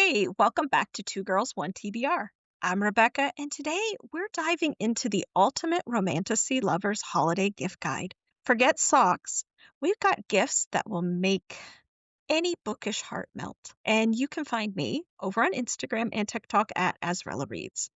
Hey, welcome back to Two Girls, One TBR. I'm Rebecca, and today we're diving into the ultimate romantasy lovers holiday gift guide. Forget socks. We've got gifts that will make any bookish heart melt. And you can find me over on Instagram and TikTok at Azrella Reads.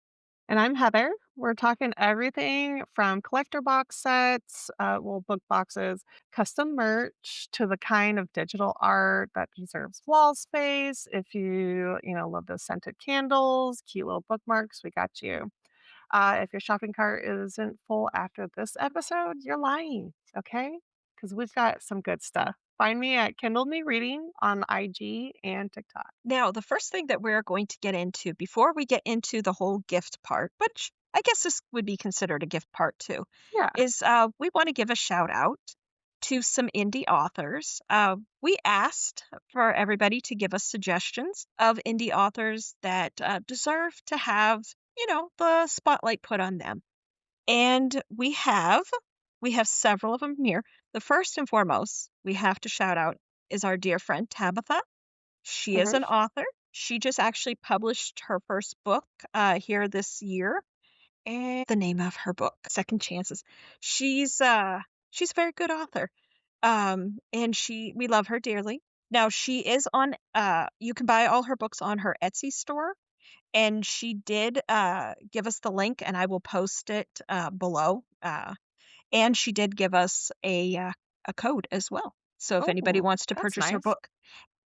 And I'm Heather. We're talking everything from collector box sets, book boxes, custom merch, to the kind of digital art that deserves wall space. If love those scented candles, cute little bookmarks, we got you. If your shopping cart isn't full after this episode, you're lying, okay? Because we've got some good stuff. Find me at Kindle Me Reading on IG and TikTok. Now, the first thing that we're going to get into before we get into the whole gift part, which I guess this would be considered a gift part too, Yeah. is we want to give a shout out to some indie authors. We asked for everybody to give us suggestions of indie authors that deserve to have, the spotlight put on them. And we have several of them here. The first and foremost we have to shout out is our dear friend Tabitha. She is Hmm. an author. She just actually published her first book here this year. And the name of her book, Second Chances. She's a very good author. And we love her dearly. Now she is on you can buy all her books on her Etsy store. And she did give us the link, and I will post it below. And she did give us a code as well. So if anybody Oh, wants to that's purchase her nice. book,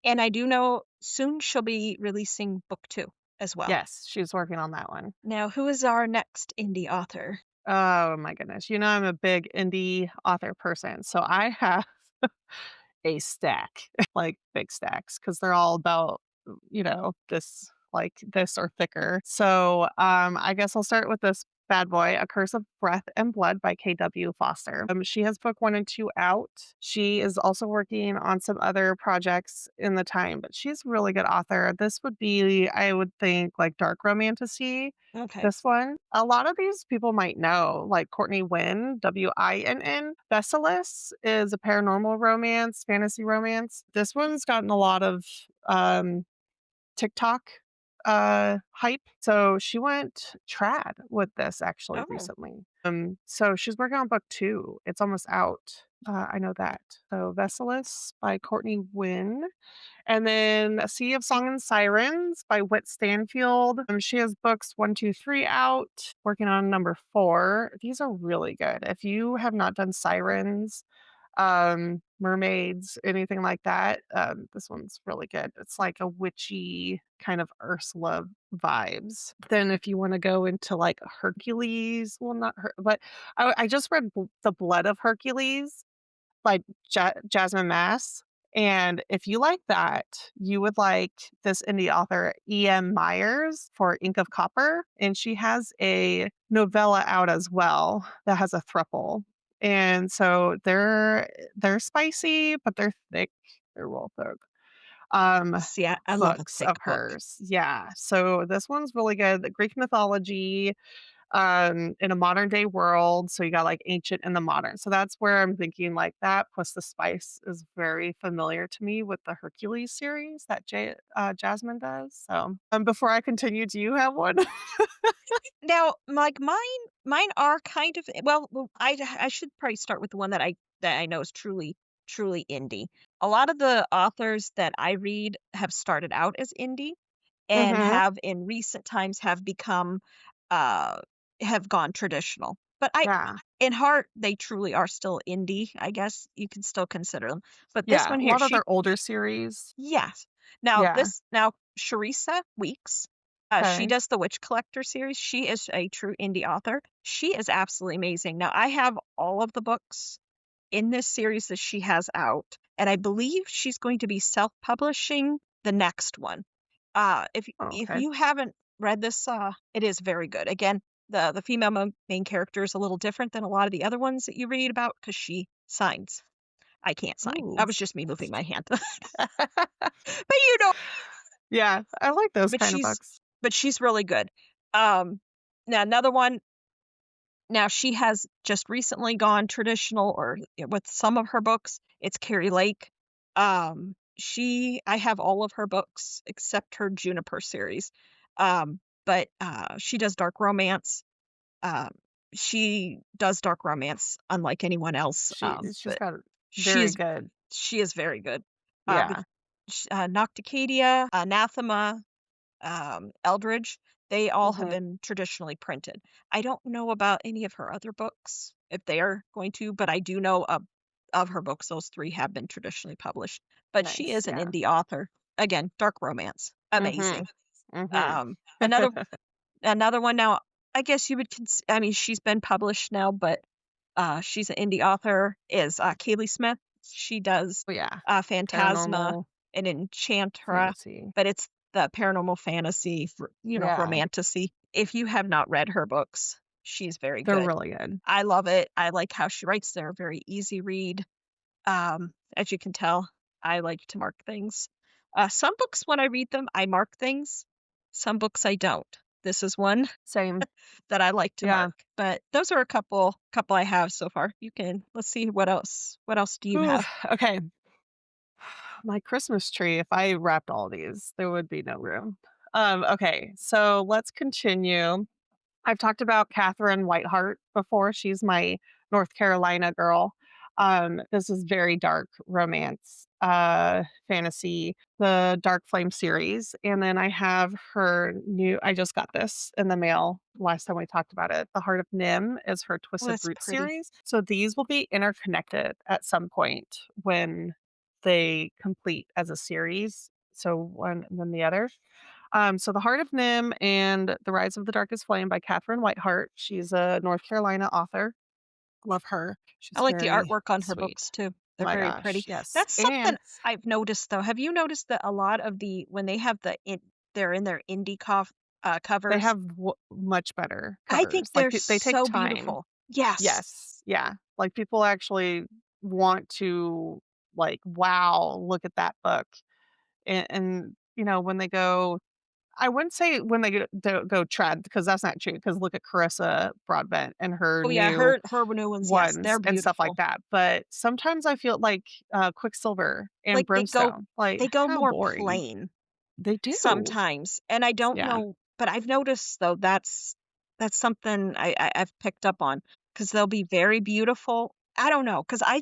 and I do know soon she'll be releasing book 2 as well. Yes, she's working on that one. Now, who is our next indie author? Oh my goodness. I'm a big indie author person. So I have a stack, like big stacks, because they're all about, this or thicker. So I guess I'll start with this bad boy, A Curse of Breath and Blood by KW Foster. She has book 1 and 2 out. She is also working on some other projects in the time, but she's a really good author. This would be, I would think, like dark romantasy. Okay. This one, a lot of these people might know, like Courtney Wynn, Winn. Besselis is a paranormal romance, fantasy romance. This one's gotten a lot of um, TikTok hype. So she went trad with this actually Oh, recently. So she's working on book 2. It's almost out. I know that. So Vesselis by Courtney Wynn. And then A Sea of Song and Sirens by Whit Stanfield. She has books 1, 2, 3 out, working on number 4. These are really good. If you have not done sirens, mermaids, anything like that, this one's really good. It's like a witchy kind of Ursula vibes. Then if you want to go into like Hercules, well, not her, but I just read The Blood of Hercules by Jasmine Mass. And if you like that, you would like this indie author, E.M. Myers, for Ink of Copper. And she has a novella out as well that has a thruple. And so they're spicy, but they're thick. They're real thick. Um, see, I love a Books thick of book. hers. Yeah. So this one's really good. The Greek mythology, in a modern day world. So you got like ancient and the modern. So that's where I'm thinking like that. Plus the spice is very familiar to me with the Hercules series that Jasmine does. So before I continue, do you have one? Now, like mine are kind of I should probably start with the one that I know is truly indie. A lot of the authors that I read have started out as indie and Hmm. have in recent times uh have gone traditional. But I Yeah. in heart they truly are still indie, I guess you can still consider them. But this Yeah. one A here, lot of their older series. yes. Yeah. Now Sharissa Weeks, she Okay. does the Witch Collector series. She is a true indie author. She is absolutely amazing. Now I have all of the books in this series that she has out, and I believe she's going to be self-publishing the next one. Oh, If okay. you haven't read this, it is very good. Again, the female main character is a little different than a lot of the other ones that you read about because she signs. I can't sign. Ooh. That was just me moving my hand. But you know, Yeah. I like those but kind of she's books. but she's really good. Um, now another one. Now she has just recently gone traditional, or with some of her books. It's Carrie Lake. I have all of her books except her Juniper series. But she does dark romance. Um, she does dark romance unlike anyone else, She's but got she very is good. she is very good. But Yeah. Nocticadia, Anathema, Eldridge, they all have Mhm. been traditionally printed. I don't know about any of her other books, if they are going to, but I do know of her books, those 3 have been traditionally published. But she Nice, is an yeah. indie author. Again, dark romance, amazing. Mhm. Mhm. Um, another Another one now, I guess you would I mean, she's been published now, but, she's an indie author, is, Kaylee Smith. She does, Oh, yeah. Phantasma Paranormal and Enchantra, fantasy. but it's the paranormal fantasy, Yeah. romantasy. If you have not read her books, she's very They're good. really good. I love it. I like how she writes. They're a very easy read. As you can tell, I like to mark things. Some books, when I read them, I mark things. Some books I don't. This is one Same. that I like to Yeah. mark. But those are a couple I have so far. Let's see what else. What else do you Whew, have? okay. My Christmas tree, if I wrapped all these, there would be no room. Okay, so let's continue. I've talked about Catherine Whiteheart before. She's my North Carolina girl. This is very dark romance, fantasy, the Dark Flame series. And then I have her new, I just got this in the mail last time we talked about it. The Heart of Nim is her Oh, Twisted that's Roots pretty. series. So these will be interconnected at some point when they complete as a series. So one and then the other. So The Heart of Nim and The Rise of the Darkest Flame by Catherine Whiteheart. She's a North Carolina author. Love her. I She's like the very artwork on her sweet. books too. They're My very gosh, pretty. yes. That's something And I've noticed though. Have you noticed that a lot of when they have they're in their they covers? have much better I think covers. Like they're they take so time. beautiful. Yes. Yes. Yeah. Like people actually want to like, wow, look at that book. And when they go I wouldn't say when they go trad because that's not true. Because look at Carissa Broadbent and her Oh yeah, new her new ones, yes, ones they're and stuff like beautiful. that, but sometimes I feel like, Quicksilver and Like Brimstone, like, they go how more boring. plain They do. sometimes, and I don't Yeah. know, but I've noticed though that's something I've picked up on because 'cause they'll be very beautiful. I don't know, cause I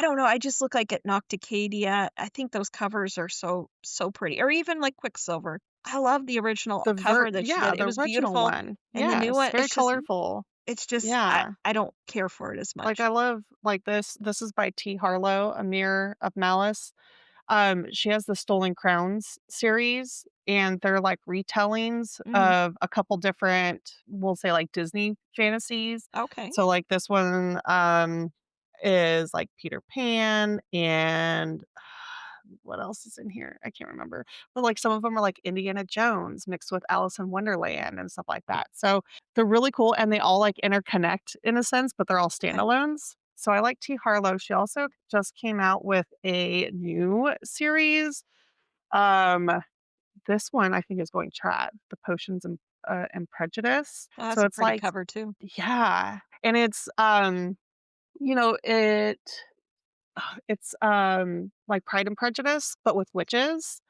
don't know, I just look like at Nocticadia. I think those covers are so pretty, or even like Quicksilver. I love the original cover that she did. It The was original beautiful, one. and the new Yes, one, very colorful. it's just Yeah. I don't care for it as Like, much. I love like, this is by T. Harlow, A Mirror of Malice. She has the Stolen Crowns series, and they're like retellings Mm, of a couple different, we'll say like Disney fantasies. okay. So like this one is like Peter Pan and what else is in here? I can't remember. But like some of them are like Indiana Jones mixed with Alice in Wonderland and stuff like that. So they're really cool and they all like interconnect in a sense, but they're all Okay. standalones. So I like T. Harlow. She also just came out with a new series. Um, this one I think is going trad, The Potions and Prejudice. Oh, So that's a it's pretty like, cover too. yeah, and you know, it it's like Pride and Prejudice, but with witches,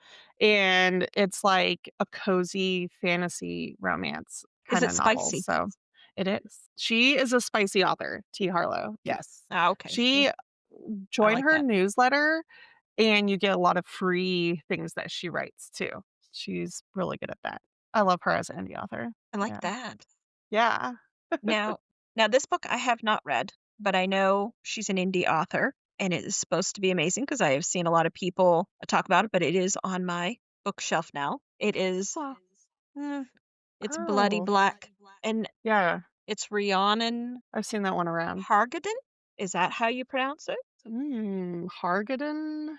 and it's like a cozy fantasy romance Is kinda it novel, spicy? so it is. She is a spicy author, T. Harlow, yes. Ah, okay, see, She I join like her that. newsletter, and you get a lot of free things that she writes too. She's really good at that. I love her as an indie author. I like Yeah. that. Yeah. Now now this book I have not read, but I know she's an indie author, and it is supposed to be amazing because I have seen a lot of people talk about it, but it is on my bookshelf now. It is, mm, it's Bloody Oh, Black, and yeah. it's Rhiannon I've seen that one around. Hargaden? Is that how you pronounce it? Hargaden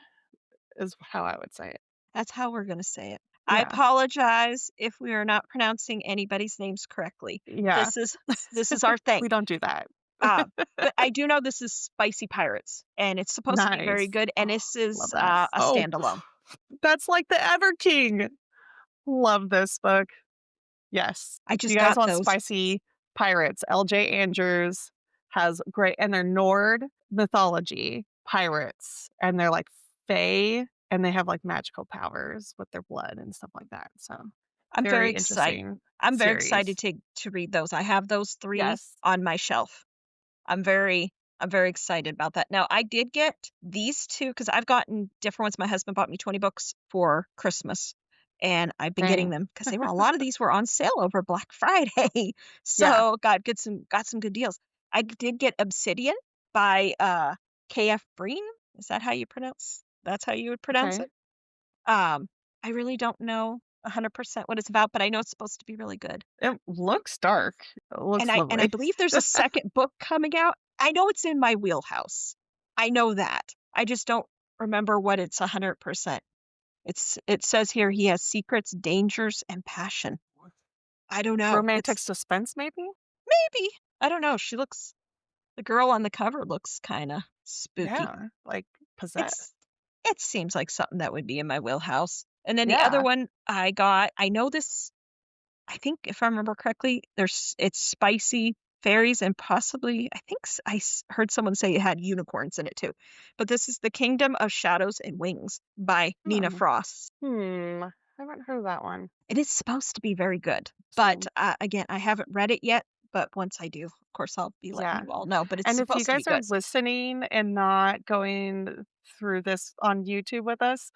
is how I would say it. That's how we're gonna say it. I Yeah. apologize if we are not pronouncing anybody's names correctly. Yeah. This is this is our We thing. don't do that. Uh, but I do know this is Spicy Pirates, and it's supposed to be very Nice. good, and Oh, this love is, that. a Oh, standalone. that's like the Ever King. Love this book. Yes. I If you just guys got want those. spicy pirates, LJ Andrews has great and they're Nord mythology pirates, and they're like fae. and they have, like, magical powers with their blood and stuff like that, so I'm very very excited. interesting I'm very excited series. to read those. I have those 3 Yes. on my shelf. I'm very I'm very excited about that. Now, I did get these 2 because 'cause I've gotten different ones. My husband bought me 20 books for Christmas, and I've been getting Same. them because they were a lot of these were on sale over Black Friday. Yeah. So, got some good deals. I did get Obsidian by, K.F. Breene. Is that how you pronounce that's how you would pronounce Okay. it? Um, I really don't know 100% what it's about, but I know it's supposed to be really good. It looks dark. It looks And I lovely. believe there's a second book coming out. I know it's in my wheelhouse. I know that. I just don't remember what it's 100%. It says here he has secrets, dangers, and passion. I don't know. Romantic It's suspense, maybe? maybe. I don't know. The girl on the cover looks kinda spooky. Yeah, like, possessed. It's it seems like something that would be in my wheelhouse. And then the other Yeah. one I know this I think if I remember correctly, it's spicy fairies and possibly I think heard someone say it had unicorns in it too. But this is The Kingdom of Shadows and Wings by Nina Oh. Frost. I haven't heard of that one. It is supposed to be very good, but Interesting. again, I haven't read it yet. But once I do, of course, I'll be letting Yeah. you all know. But it's And if you supposed to be guys are good. listening and not going through this on YouTube with us,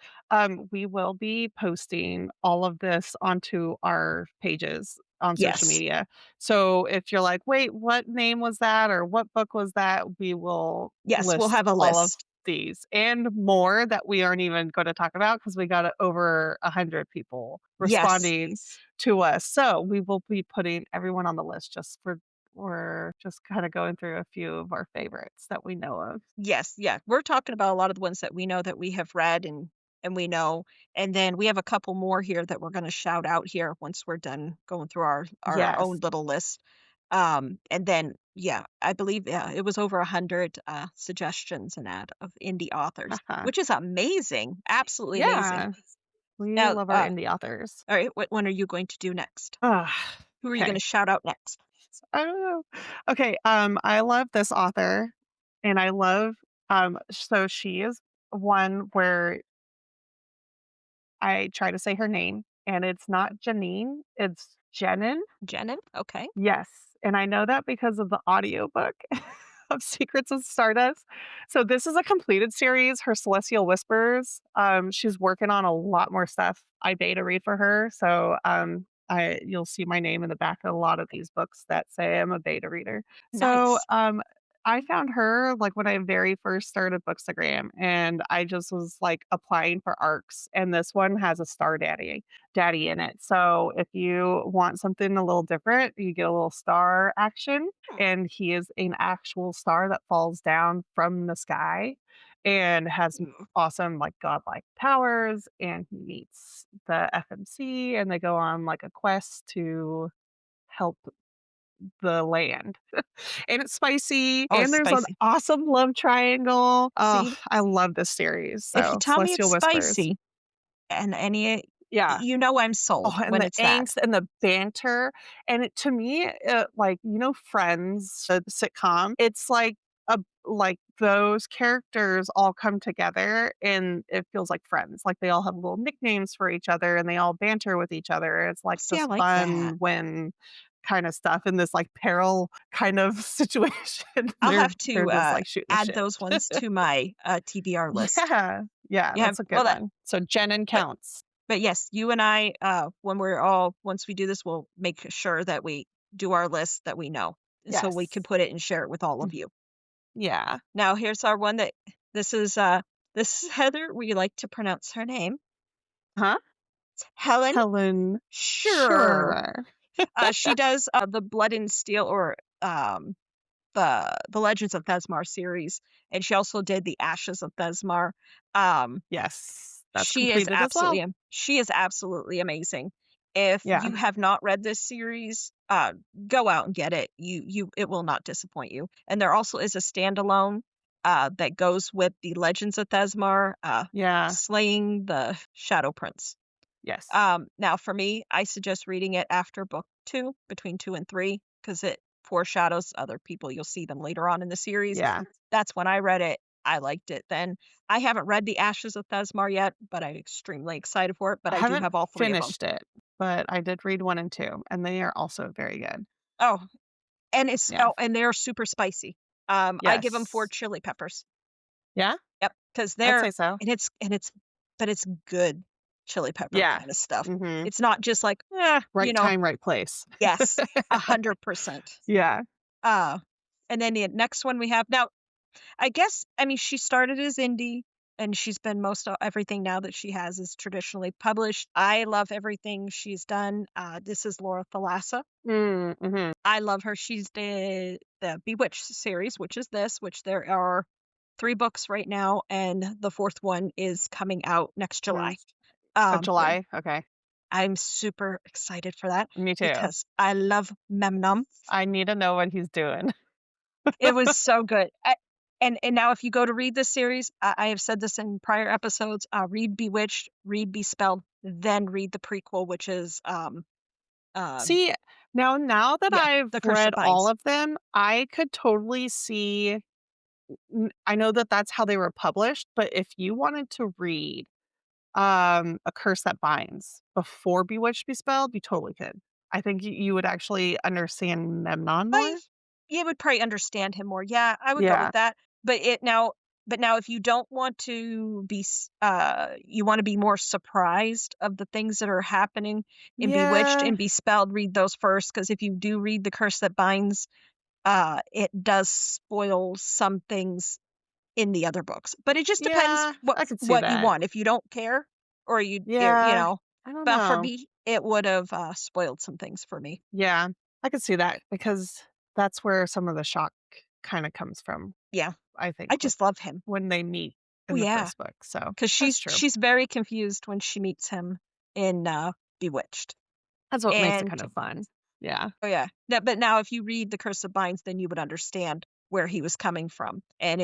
we will be posting all of this onto our pages on social Yes, media. So if you're like, wait, what name was that? Or what book was that? We will yes, we'll list have a all of list. these and more that we aren't even going to talk about because we got over 100 people Yes, responding to us. So we will be putting everyone on the list just for we're just kinda going through a few of our favorites that we know of. yes, yeah. We're talking about a lot of the ones that we know that we have read and we know, and then we have a couple more here that we're gonna shout out here once we're done going through our own Yes. little list. And then, yeah, I believe, yeah, it was over 100, suggestions and that of indie authors, Uh-huh. which is amazing, absolutely amazing. Yeah. We Now, love our indie authors. all right, what one are you going to do next? Ugh, Who are you gonna okay. shout out next? I don't know. Okay, I love this author, and I love, so she is one where I try to say her name, and it's not Janine, it's Jenin. Jenin? Okay. Yes, and I know that because of the audiobook of Secrets of Stardust. So this is a completed series, her Celestial Whispers. She's working on a lot more stuff. I beta read for her, so I you'll see my name in the back of a lot of these books that say I'm a beta reader. So Nice. I found her like when I very first started Bookstagram, and I just was like applying for arcs, and this one has a star daddy in it. So if you want something a little different, you get a little star action, Hmm. and he is an actual star that falls down from the sky and has Ooh. awesome like godlike powers, and he meets the FMC and they go on like a quest to help the land. And it's spicy Oh, it's and there's an spicy. awesome love triangle. Oh, See, I love this series. if you So tell me it's Celestial Whispers. spicy and any Yeah. you know I'm sold Oh, and when the it's that. angst and the banter, and it to me, like, Friends, the sitcom, it's like those characters all come together and it feels like Friends, like, they all have little nicknames for each other and they all banter with each other. It's like See, I this like that. fun when kinda stuff in this, like, peril kind of situation. I'll They're have they're to, just, like, shooting the add shit. those ones to my, TBR list. Yeah. Yeah, Yeah, that's a good well, that one. So Jen but counts. but yes, you and I, when once we do this, we'll make sure that we do our list that we know, so we can Yes. put it and share it with all of you. Yeah. Now here's our one that this is, this is Heather, we like to pronounce her name. Huh? Helen Helen Sure. Sure. She does, the Blood and Steel or, the Legends of Thesmar series, and she also did the Ashes of Thesmar. Um, Yes, that's completed as well. she is absolutely amazing. If Yeah, you have not read this series, go out and get it. It will not disappoint you. And there also is a standalone, that goes with the Legends of Thesmar, yeah, Slaying the Shadow Prince. yes, Now for me, I suggest reading it after book 2, between 2 and 3, because it foreshadows other people. You'll see them later on in the series. yeah, That's when I read it. I liked it then. I haven't read The Ashes of Thesmar yet, but I'm extremely excited for it, but I I do haven't have all 3 of them. finished it, but I did read 1 and 2, and they are also very good. Oh, Yeah. and they're super spicy. I give them 4 Yes. chili peppers. Yeah? Yep, 'cause I'd they're say so. and it's but it's good chili pepper Yeah. kinda stuff. Mhm. It's not just like, Right time, right place. yes, 100%. Yeah. Uh, and then the next one we have now, I guess, I mean, she started as indie, and she's been most of everything now that she has is traditionally published. I love everything she's done. This is Laura Thalassa. Mhm. I love her. She's the Bewitched series, which is this, which there are 3 books right now, and the 4th one is coming out next Mm. July. Oh, And July? Okay. I'm super excited for that Me too. because I love Memnum. I need to know what he's doing. It was so good. And now if you go to read this series, I have said this in prior episodes, read Bewitched, read Bespelled, then read the prequel, which is, um, See, now that yeah, I've The Curse read that all Binds. of them, I could totally see I know that that's how they were published, but if you wanted to read, A Curse That Binds before Bewitched Bespelled, you totally could. I think you would actually understand Memnon I more. You would probably understand him more. Yeah, I would go Yeah. with that. But it now but now if you don't want to you wanna be more surprised of the things that are happening in Bewitched Yeah. and Bespelled, read those first. Because if you do read The Curse That Binds, it does spoil some things in the other books. But it just depends Yeah, I could see what you that. want. If you don't care or Yeah. I don't but for know. me, it would've, spoiled some things for me. Yeah, I could see that because that's where some of the shock kinda comes from, Yeah, I think, I with just love him. when they meet Oh, in the yeah. first book, so 'Cause that's true. she's very confused when she meets him in, Bewitched, That's what makes it and kind of fun. Yeah, oh, yeah. No, but now if you read The Curse of Binds, then you would understand where he was coming from, and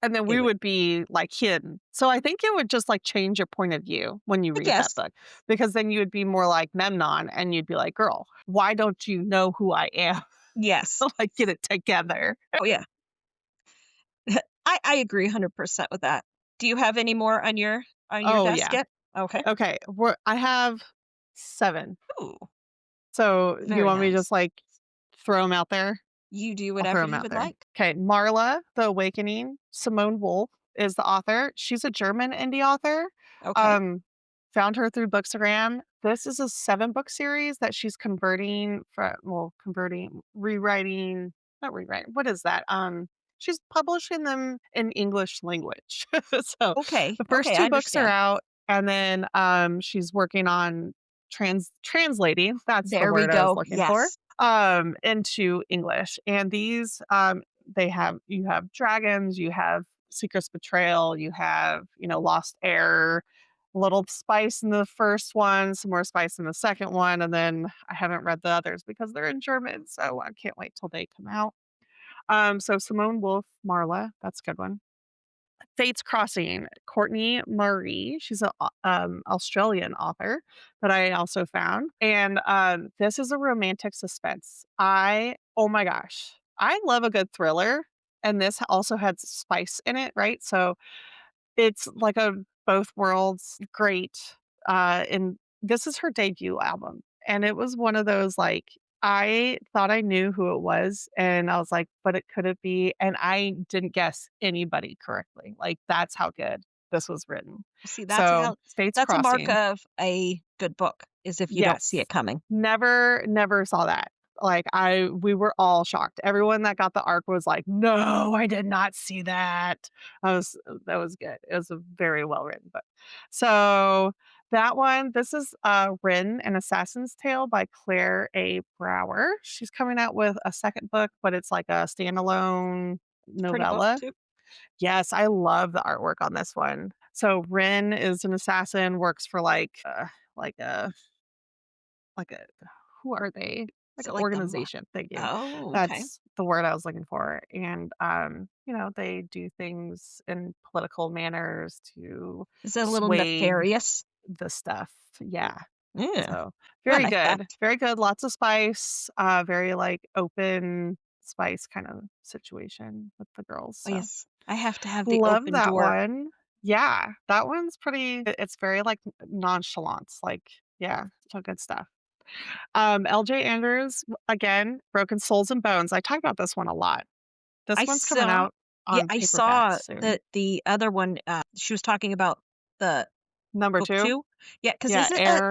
and then it we would would be, like, hidden. So I think it would just, like, change your point of view when you I read that guess. book, because then you would be more like Memnon, and you'd be like, "Girl, why don't you know who I am? Yes. Like, get it together." Oh, yeah. I agree 100% with that. Do you have any more on your Oh, desk yeah. yet? Okay. Okay, I have 7. Ooh, So, do you very want me to nice. just, like, throw them out there? You do I'll throw whatever them you out would there. like. Okay, Marla, The Awakening, Simone Wolf is the author. She's a German indie author. Okay. Um, Found her through Bookstagram. This is a 7-book series that she's rewriting, not rewriting, what is that? She's publishing them in English language. So, Okay, the first okay, I 2 books are understand. out, and then, she's working on translating, that's the There we word I was go. looking for, Yes. into English. And these, you have dragons, you have Secret's Betrayal, you have, Lost Heir, a little spice in the first one, some more spice in the second one, and then I haven't read the others because they're in German, so I can't wait till they come out. So Simone Wolf, Marla, that's a good one. Fate's Crossing, Courtney Marie. She's an Australian author that I also found. And this is a romantic suspense. Oh my gosh, I love a good thriller. And this also has spice in it, right? So it's like a both worlds great, and this is her debut album, and it was one of those, like, I thought I knew who it was, and I was like, "But it couldn't be," and I didn't guess anybody correctly, like, that's how good this was written. See, So, Fate's that's a mark Crossing. of a good book, is if you don't see Yes. it coming. Never saw that. Like, we were all shocked. Everyone that got the ARC was like, "No, I did not see that." That was good. It was a very well written book. So, that one, this is, Rin: An Assassin's Tale by Claire A. Brower. She's coming out with a second book, but it's like a standalone It's a pretty book novella. too. Yes, I love the artwork on this one. So, Rin is an assassin, works for, like a like a who are they? Is Like it an like the mo organization, thank you. Oh, okay. That's the word I was looking for, and, they do things in political manners to Is it a little sway nefarious? the stuff. Yeah. Yeah, So, I very like that. good. Very good, lots of spice, very, like, open spice kind of situation with the girls, Oh, so yes. I have to have the Love open that door. one. Yeah, that one's pretty it's very, like, nonchalance, like, yeah, so good stuff. LJ Andrews, again, Broken Souls and Bones. I talk about this one a lot. I This one's coming saw out yeah, on I paperback saw soon. that the other one, she was talking about the Number book 2? 2. Yeah, because Yeah, Air,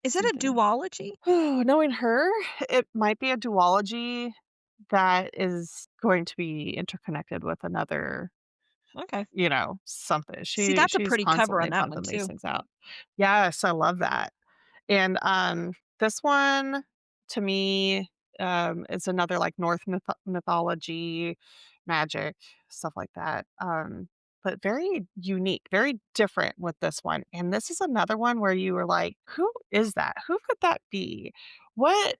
is it a something. duology? Knowing her, it might be a duology that is going to be interconnected with another, Okay. something. See, She's that's a she's pretty cover on constantly that one pumping these too. things out. Yes, I love that. And, this one to me, is another, like, North mythology, magic, stuff like that, but very unique, very different with this one, and this is another one where you were like, "Who is that? Who could that be? What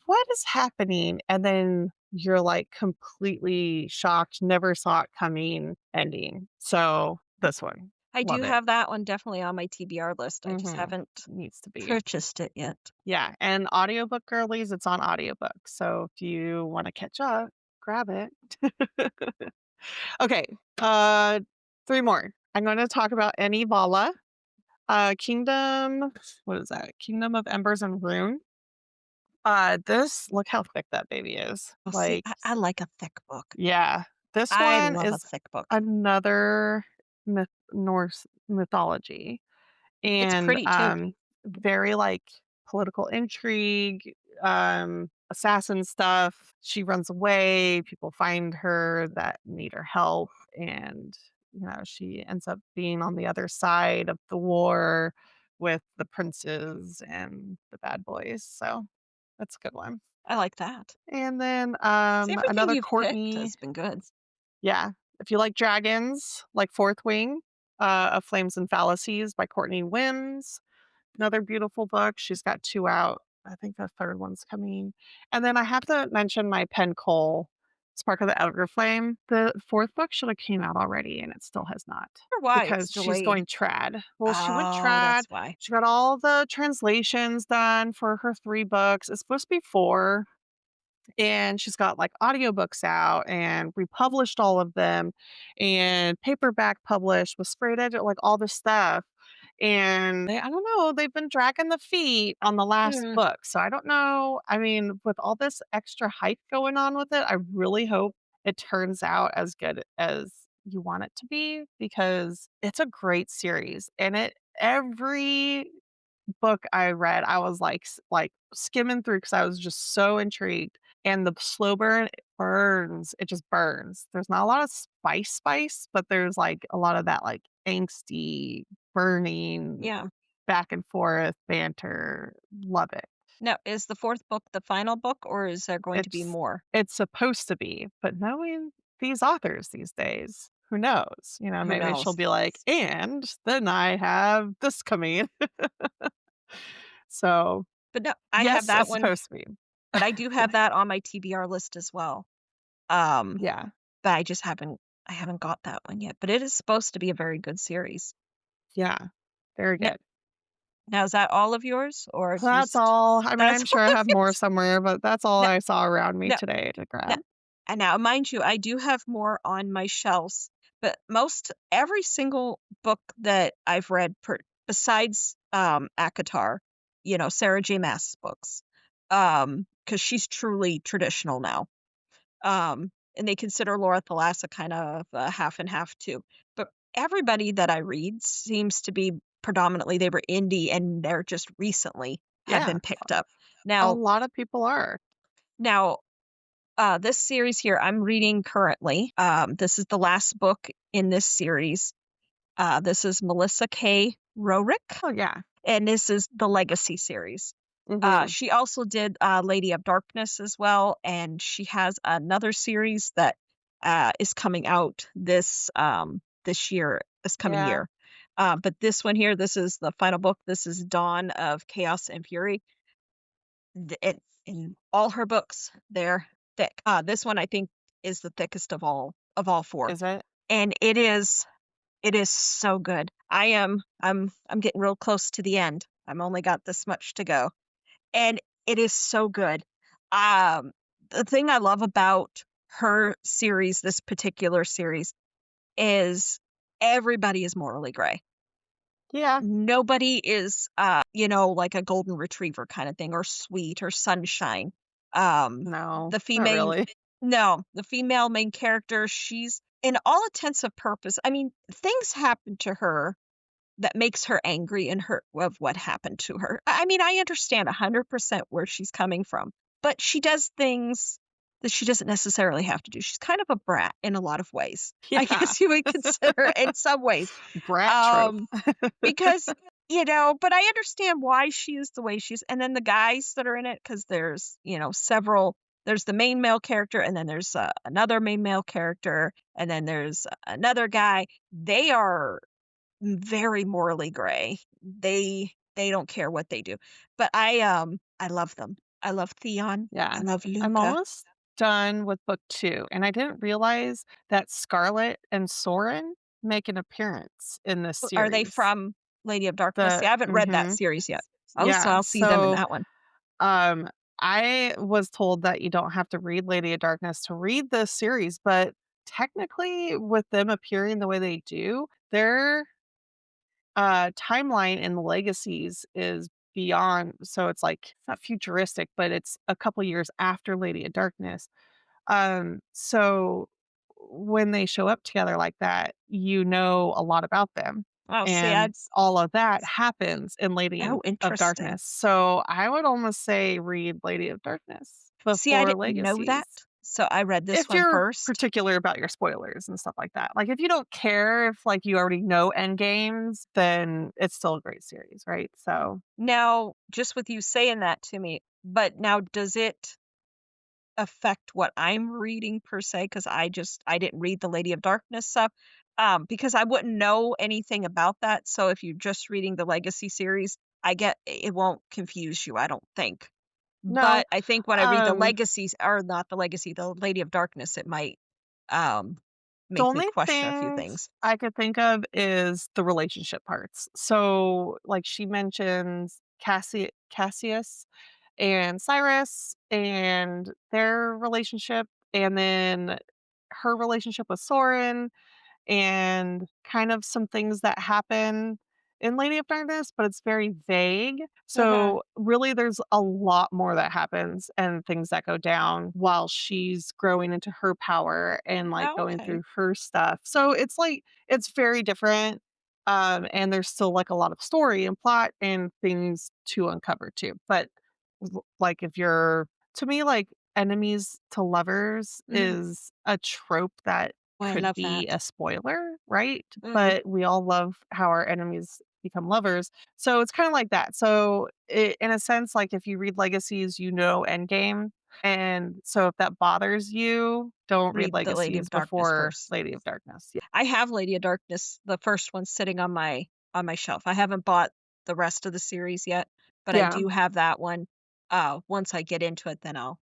what is happening?" And then you're, like, completely shocked, never saw it coming ending. So, this one, I do love it. have that one definitely on my TBR list. I just Mhm. haven't Needs to be. purchased it yet. Yeah, and audiobook girlies, it's on audiobook, so if you wanna catch up, grab it. Okay, uh, 3 more. I'm gonna talk about Annie Vala, Kingdom what is that? Kingdom of Embers and Rune. This look how thick that baby is. Well, see, Like, I like a thick book. yeah, this I one love a is thick book. another Norse mythology. It's And, pretty too. very, like, political intrigue, assassin stuff. She runs away, people find her that need her help, and, she ends up being on the other side of the war with the princes and the bad boys, so that's a good one. I like that. And then, See, everything another you've picked Courtney has been good. yeah, if you like dragons, like Fourth Wing, of Flames and Fallacies by Courtney Wims. Another beautiful book. She's got 2 out. I think the 3rd one's coming. And then I have to mention my Penn Cole, Spark of the Everflame. The 4th book should have came out already, and it still has not For why it's because she's delayed. going trad. Well, she went Oh, trad. that's why. She got all the translations done for her 3 books. It's supposed to be 4, and she's got, like, audiobooks out and republished all of them and paperback published with sprayed edit, like, all this stuff. And I don't know, they've been dragging the feet on the last Mm, book, so I don't know. I mean, with all this extra hype going on with it, I really hope it turns out as good as you want it to be because it's a great series, and every book I read, I was, like, skimming through because I was just so intrigued, and the slow burn, it burns, it just burns. There's not a lot of spice, but there's, like, a lot of that, like, angsty, burning, yeah. back and forth banter. Love it. Now, is the 4th book the final book, or is there going to be It's more? it's supposed to be, but knowing these authors these days, who knows? Who Maybe knows? she'll be like, "And then I have this coming." So, But no, I have yes, that it's one, supposed to be. but I do have that on my TBR list as well. Um, Yeah. but I haven't got that one yet, but it is supposed to be a very good series. Yeah, very Now, good. now is that all of yours or That's just all. I mean, that's I'm all sure I of have more yours? somewhere, but that's all No, I saw around me no, today to no. grab. And now, mind you, I do have more on my shelves, but most every single book that I've read besides Akatar, Sarah J. Maas's books, because she's truly traditional now. And they consider Laura Thalassa kind of half and half too. But everybody that I read seems to be predominantly they were indie and they're just recently have Yeah, been picked up. a Now, lot of people are. now this series here I'm reading currently. This is the last book in this series. This is Melissa K. Rorick, Oh, yeah. and this is the Legacy series. Mhm. She also did Lady of Darkness as well, and she has another series that is coming out this year, this coming Yeah. year. But this one here, this is the final book. This is Dawn of Chaos and Fury. In all her books, they're thick. This one I think is the thickest of all four, Is it? and it is so good. I'm getting real close to the end. I'm only got this much to go and it is so good. Um, the thing I love about her series, this particular series, is everybody is morally gray. Yeah. Nobody is, like a golden retriever kinda thing or sweet or sunshine. No, The not female really. No, the female main character, she's in all intents of purpose I mean, things happen to her that makes her angry and her of what happened to her. I mean, I understand 100% where she's coming from, but she does things that she doesn't necessarily have to do. She's kind of a brat in a lot of ways. I Yeah. guess you would consider in some ways. Brat trope. Um, because, but I understand why she is the way she's and then the guys that are in it, because there's, several there's the main male character, and then there's, another main male character, and then there's another guy. They are very morally gray. They don't care what they do. But I love them. I love Theon. I Yeah. love I'm Luca. almost done with book 2, and I didn't realize that Scarlet and Soren make an appearance in this Are they series. from Lady of Darkness? See, The I haven't read that mhm. series yet. Oh, so Yeah, I'll see them in so, that one. um, I was told that you don't have to read Lady of Darkness to read this series, but technically, with them appearing the way they do, their, timeline in the Legacies is beyond so it's like it's not futuristic, but it's a couple years after Lady of Darkness. So when they show up together like that, you know a lot about them. Oh, see, I And all of that happens in oh, of interesting. Darkness. So I would almost say read Lady of Darkness See, I before didn't know that, Legacies. so I read this If one you're first. particular about your spoilers and stuff like that. Like if you don't care if like you already know end games, then it's still a great series, right? So Now, just with you saying that to me, but now does it affect what I'm reading per se? Because I didn't read the Lady of Darkness stuff, because I wouldn't know anything about that, so if you're just reading the Legacy series, I get it won't confuse you, I don't think. no. But I think when I read the Um Legacies or not the Legacy, the Lady of Darkness, it might, um, The make me only question a few things things. I could think of is the relationship parts. So, like, she mentions Cassius and Cyrus and their relationship, and then her relationship with Soren, and kind of some things that happen in Lady of Darkness, but it's very vague. Uh-huh. So, really, there's a lot more that happens and things that go down while she's growing into her power and like Oh, going okay. through her stuff. So, it's like, it's very different. And there's still like a lot of story and plot and things to uncover too. But like, if you're, to me, like, enemies to lovers Mhm. is a trope that Oh, I could love be that. a spoiler, right? Mhm. But we all love how our enemies become lovers. So it's kind of like that. So in a sense, like if you read Legacies, you know Endgame. And so if that bothers you, don't read Read the Lady of Legacies Darkness before first. Lady of Darkness. Yeah. I have Lady of Darkness, the first one sitting on my shelf. I haven't bought the rest of the series yet, but I Yeah. do have that one. Once I get into it, then I'll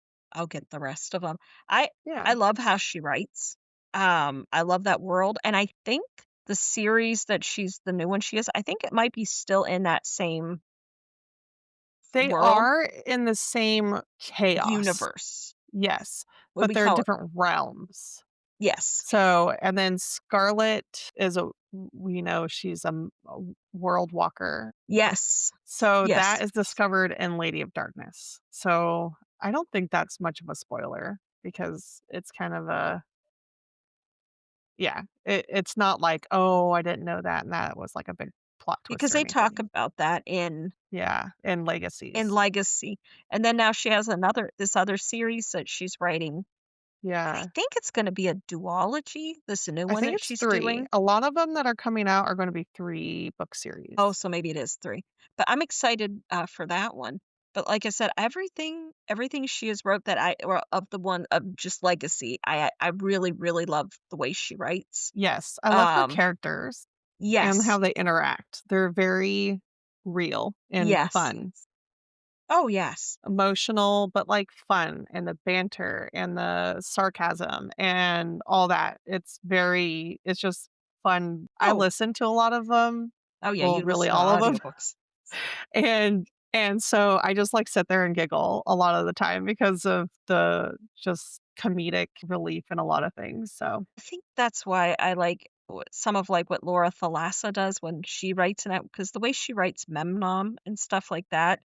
get the rest of them. I Yeah. love how she writes. I love that world, and I think the series that she's the new one she is, I think it might be still in that same They world are in the same chaos. universe. Yes. What But we they're call it. different realms. Yes. So, and then Scarlet is we know she's a world walker. Yes. So that Yes. is discovered in Lady of Darkness. So I don't think that's much of a spoiler because it's kind of a yeah. It's not like, oh, I didn't know that and that was like a big plot twist Because or they talk anything. about that Yeah, in in Legacies. Legacy, and then now she has this other series that she's writing. I Yeah. think it's gonna be a duology, this new I one think that it's she's 3. doing. A lot of them that are coming out are going to be 3 book Oh, series. so maybe it is 3. But I'm excited, for that one. But like I said, everything she has wrote that I or of the one of just Legacy, I really, really love the way she writes. Yes, I love her Um, characters and how yes, they interact. They're very real and yes. fun. Oh, yes. Emotional, but, like, fun, and the banter, and the sarcasm, and all that. It's just fun. I Oh, listen to a lot of them. oh, yeah, Well, you really listen to all of them, audiobooks. and so I just, like, sit there and giggle a lot of the time because of the just comedic relief in a lot of things, so I think that's why I like some of like what Laura Thalassa does when she writes it out because the way she writes Memnom and stuff like that,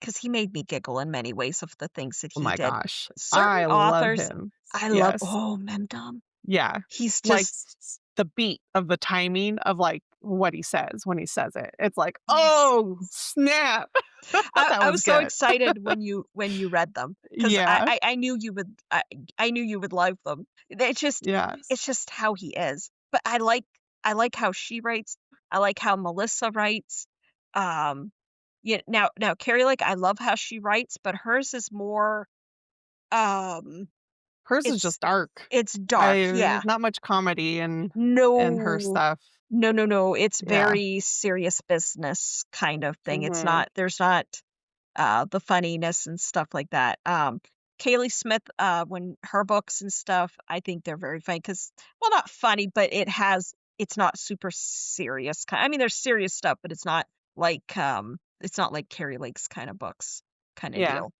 because he made me giggle in many ways of the things that oh he my did. gosh. Certain I love authors, him. I love. Yes. Oh, Memnom. Yeah. He's Like, just the beat of the timing of, like, what he says when he says it. It's like, yes. "Oh, snap." That I was was so good. excited when you read them 'cause Yeah. I knew you would I knew you would love them. Yes. It's just how he is. But I like how she writes. I like how Melissa writes. Um, yeah, now Carrie Lake, I love how she writes, but hers is more, um, Hers is it's just dark. it's dark, I yeah. Not much comedy in her No. stuff. No, no, no, it's Yeah. very serious business kind of thing. It's Mhm. not there's not the funniness and stuff like that. Kaylee Smith, when her books and stuff, I think they're very funny because, well, not funny, but it's not super serious. I mean, there's serious stuff, but it's not like Carrie Lake's kind of books, kind of Yeah. deal.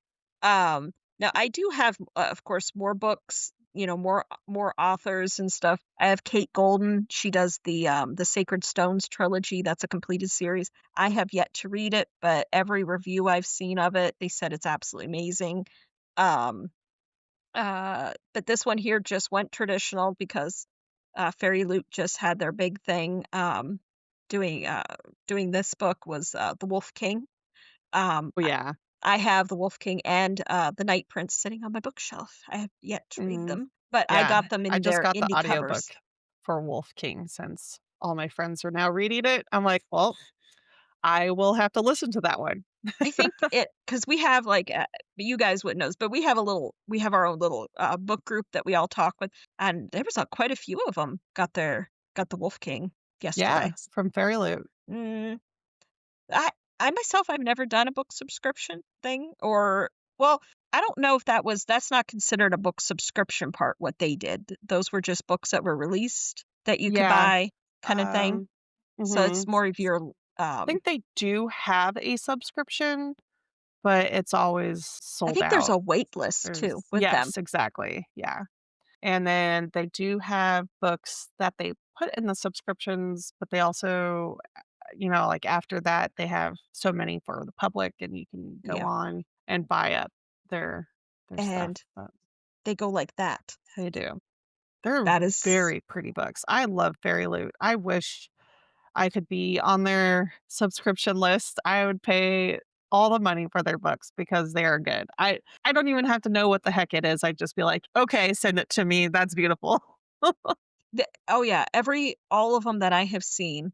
Now I do have, of course, more books. More authors and stuff. I have Kate Golden. She does the Sacred Stones trilogy. That's a completed series. I have yet to read it, but every review I've seen of it, they said it's absolutely amazing. Um, but this one here just went traditional because Fairy Loot just had their big thing. Doing doing this book was The Wolf King. Oh, yeah. I have The Wolf King and The Night Prince sitting on my bookshelf. I have yet to read Mhm. them, but I Yeah. got them I in just their got the indie audiobook covers. for Wolf King since all my friends are now reading it. I'm like, "Well, I will have to listen to that one." I think it because we have like you guys wouldn't know this, but we have our own little book group that we all talk with, and there was quite a few of them got the Wolf King Yeah, yesterday. from Fairy Loot. Mm, I I myself I've never done a book subscription thing or well I don't know if that's not considered a book subscription part what they did. Those were just books that were released that you could Yeah. buy kind of thing. Um, So it's mhm. more of your I think they do have a subscription, but it's always I sold think there's out. a wait list There's too with them. Yes, exactly, yeah. And then they do have books that they put in the subscriptions, but they also, like, after that, they have so many for the public, and you can go Yeah. on and buy up their stuff, And but they go like that. they do. They're That is very pretty books. I love Fairy Loot. I wish I could be on their subscription list. I would pay all the money for their books because they are good. I don't even have to know what the heck it is. I'd just be like, "Okay, send it to me. That's beautiful." oh yeah, all of them that I have seen,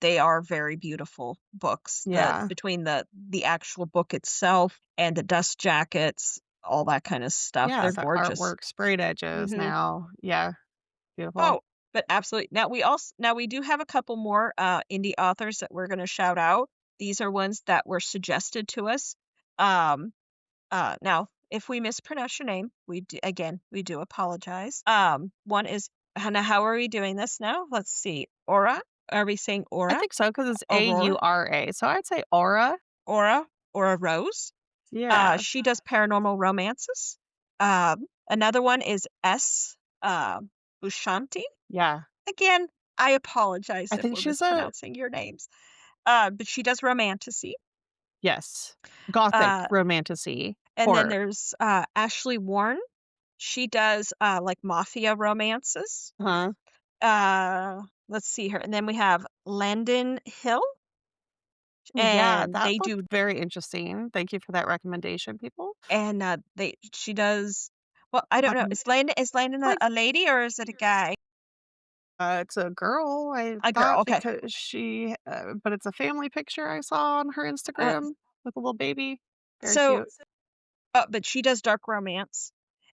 they are very beautiful books. The Yeah. between the actual book itself and the dust jackets, all that kind of stuff, Yeah, they're the gorgeous. artwork, sprayed edges Mhm. now. Yeah, beautiful. Oh, but absolutely. Now we do have a couple more, indie authors that we're gonna shout out. These are ones that were suggested to us. Um, now, if we mispronounce your name, we do apologize. One is now how are we doing this now? Let's see. Aura? Are we saying I Aura? think so because it's Aurora? Aura, so I'd say Aura. Aura? Aura Rose? Yeah. She does paranormal romances. Another one is S. Bushanti. Yeah. Again, I apologize I if think we're she's a mispronouncing your names. But she does romantasy. yes, gothic Uh, romantasy and then horror. there's Ashley Warren. She does like mafia romances. Huh? Let's see her. And then we have Landon Hill, Yeah, and that they looked do very interesting. Thank you for that recommendation, people. and they she does. Well, I don't know. Um, Is Landon like, a lady or is it a guy? it's a girl, I A girl. thought Okay. because but it's a family picture I saw on her Uh, Instagram with a little baby. Very so, cute. but she does dark romance.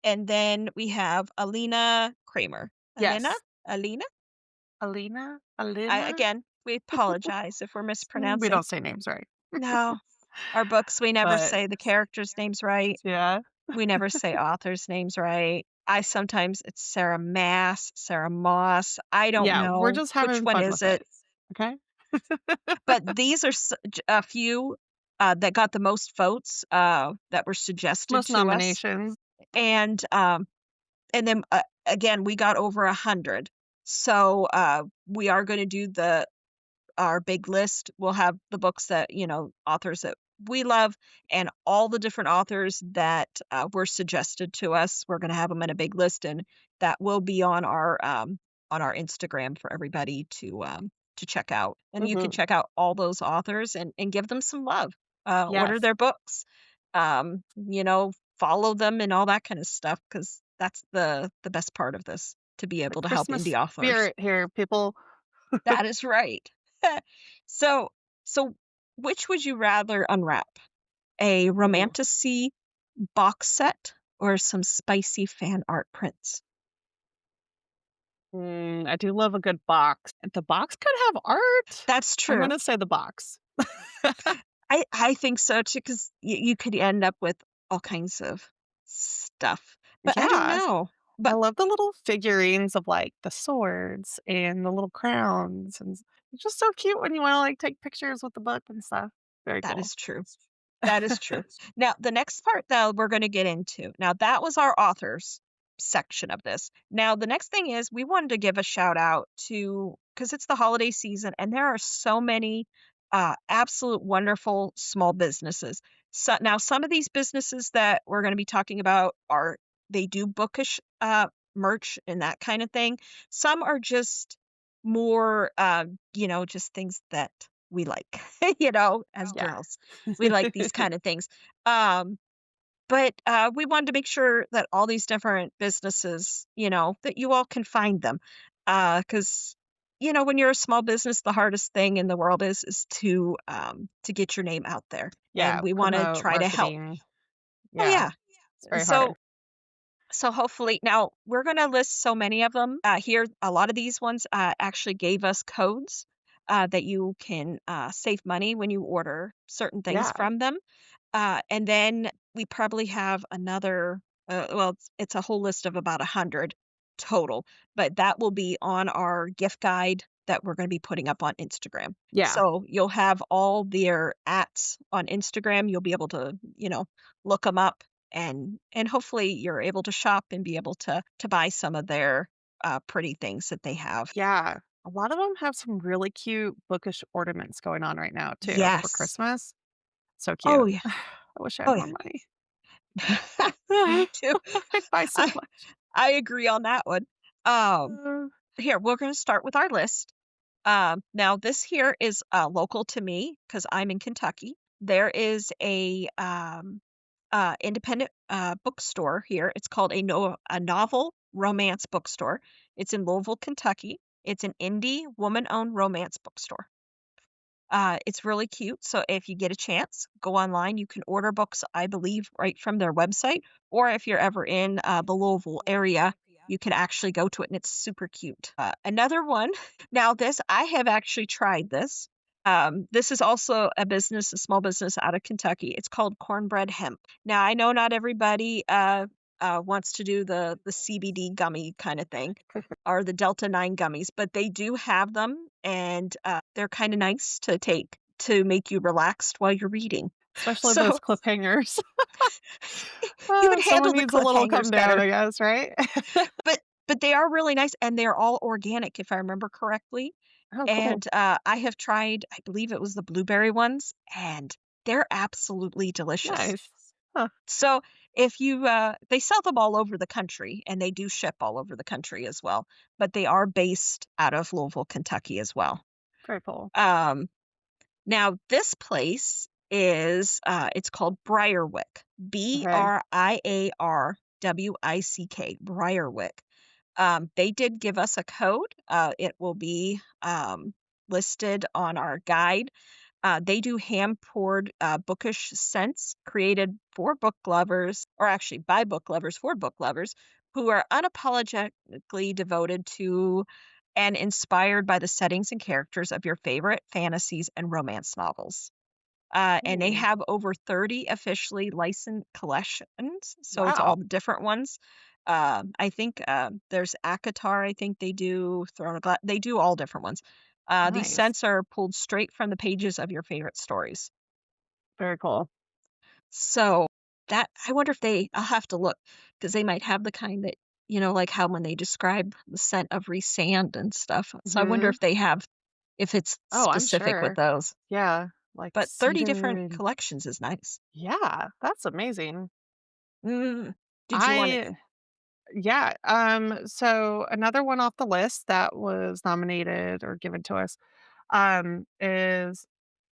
And then we have Alina Kramer. Yes. Alina. Alina? Alina? Again, we apologize if we're We mispronouncing. don't say names right. No, our books we never But say the characters' names right. yeah. We never say authors' names right. I sometimes it's Sarah Mass, Sarah Moss. I don't Yeah, we're know just which having one fun is with it. it. Okay? But these are a few that got the most votes that were suggested Most to us. nominations. And and then, again, we got over 100. So, we are gonna do our big list. We'll have the books that, authors that we love and all the different authors that were suggested to us. We're going to have them in a big list, and that will be on our Instagram for everybody to check out. And you can Mhm. check out all those authors and give them some love. Order Yes. their books. Follow them and all that kind of stuff because that's the best part of this to be The able to help Christmas indie authors. spirit here, people. That is right. So so which would you rather unwrap? A Ooh. Romantasy box set or some spicy fan art prints? I do love a good box. The box could have art. That's I'm true. gonna say the box. I think so too, 'cause you could end up with all kinds of stuff, but I don't Yeah. know. I But love the little figurines of, like, the swords and the little crowns, and it's just so cute when you wanna, like, take pictures with the book and stuff. Very that cool. is true. That is true. Now, the next part that we're gonna get into now that was our authors section of this. Now, the next thing is we wanted to give a shout out to because it's the holiday season and there are so many absolute wonderful small businesses. So now some of these businesses that we're going to be talking about are they do bookish merch and that kind of thing. Some are just more just things that we like, as Yeah. girls. We like these kind of things. Um, but we wanted to make sure that all these different businesses, that you all can find them. Because, when you're a small business, the hardest thing in the world is to get your name out there. And Yeah, we want to promote, try to help. marketing. Oh, Yeah, yeah. it's very hard. So hopefully now we're gonna list so many of them, here. A lot of these ones, actually gave us codes, that you can, save money when you order certain things Yeah. from them. And then we probably have another, well, it's a whole list of about 100 total, but that will be on our gift guide that we're gonna be putting up on Instagram. Yeah. So you'll have all their ats on Instagram. You'll be able to, look them up and hopefully you're able to shop and be able to buy some of their pretty things that they have. Yeah. A lot of them have some really cute bookish ornaments going on right now too for Yes. Christmas. So Oh cute. yeah. I wish I had Oh more yeah. money. Me too. I'd buy so I much. I agree on that one. Um, Uh, Here we're going to start with our list. Now this here is local to me because I'm in Kentucky. There is a independent bookstore here. It's called a novel romance bookstore. It's in Louisville, Kentucky. It's an indie woman-owned romance bookstore. It's really cute. So if you get a chance, go online. You can order books, I believe, right from their website. Or if you're ever in the Louisville area, you can actually go to it and it's super cute. Another one. Now, this, I have actually tried this. This is also a small business out of Kentucky. It's called Cornbread Hemp. Now, I know not everybody wants to do the CBD gummy kind of thing or the Delta 9 gummies, but they do have them and they're kind of nice to take to make you relaxed while you're reading. Especially So those cliffhangers. you would Someone handle the needs a little come cliffhangers down, better, I guess, right? but they are really nice and they're all organic if I remember correctly. Oh, cool. And I have tried, I believe it was the blueberry ones, and they're absolutely delicious. Nice. Huh, So if you they sell them all over the country and they do ship all over the country as well, but they are based out of Louisville, Kentucky as well. very cool. Um, Now this place is it's called Briarwick. Okay. Briarwick. Briarwick. They did give us a code. It will be listed on our guide. They do hand poured bookish scents created for book lovers, or actually by book lovers for book lovers, who are unapologetically devoted to and inspired by the settings and characters of your favorite fantasies and romance novels. And they Ooh, have over 30 officially licensed collections, so it's all wow. the different ones. I think there's Akatar. I think they do Throne of Glass. They do all different ones. These Nice. scents are pulled straight from the pages of your favorite stories. Very cool. So that I wonder if they. I'll have to look because they might have the kind that like how when they describe the scent of sand and stuff. So I wonder Mhm. if they have if it's Oh, I'm specific with sure. those. Yeah, like But 30 cedar different and collections is nice. yeah, that's amazing. Mm. Did you want it? I Yeah, so another one off the list that was nominated or given to us, is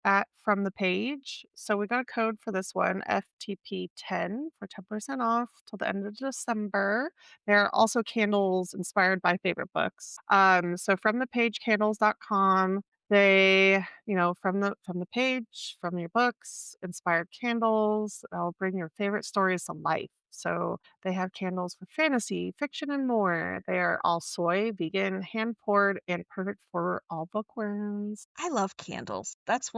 at From the Page. So we got a code for this one, FTP10 for 10% off till the end of December. There are also candles inspired by favorite books. So from the page candles.com, they, from the page, from your books, inspired candles, that'll bring your favorite stories to life. So they have candles for fantasy, fiction, and more. They are all soy, vegan, hand poured, and perfect for all bookworms. I love candles. That's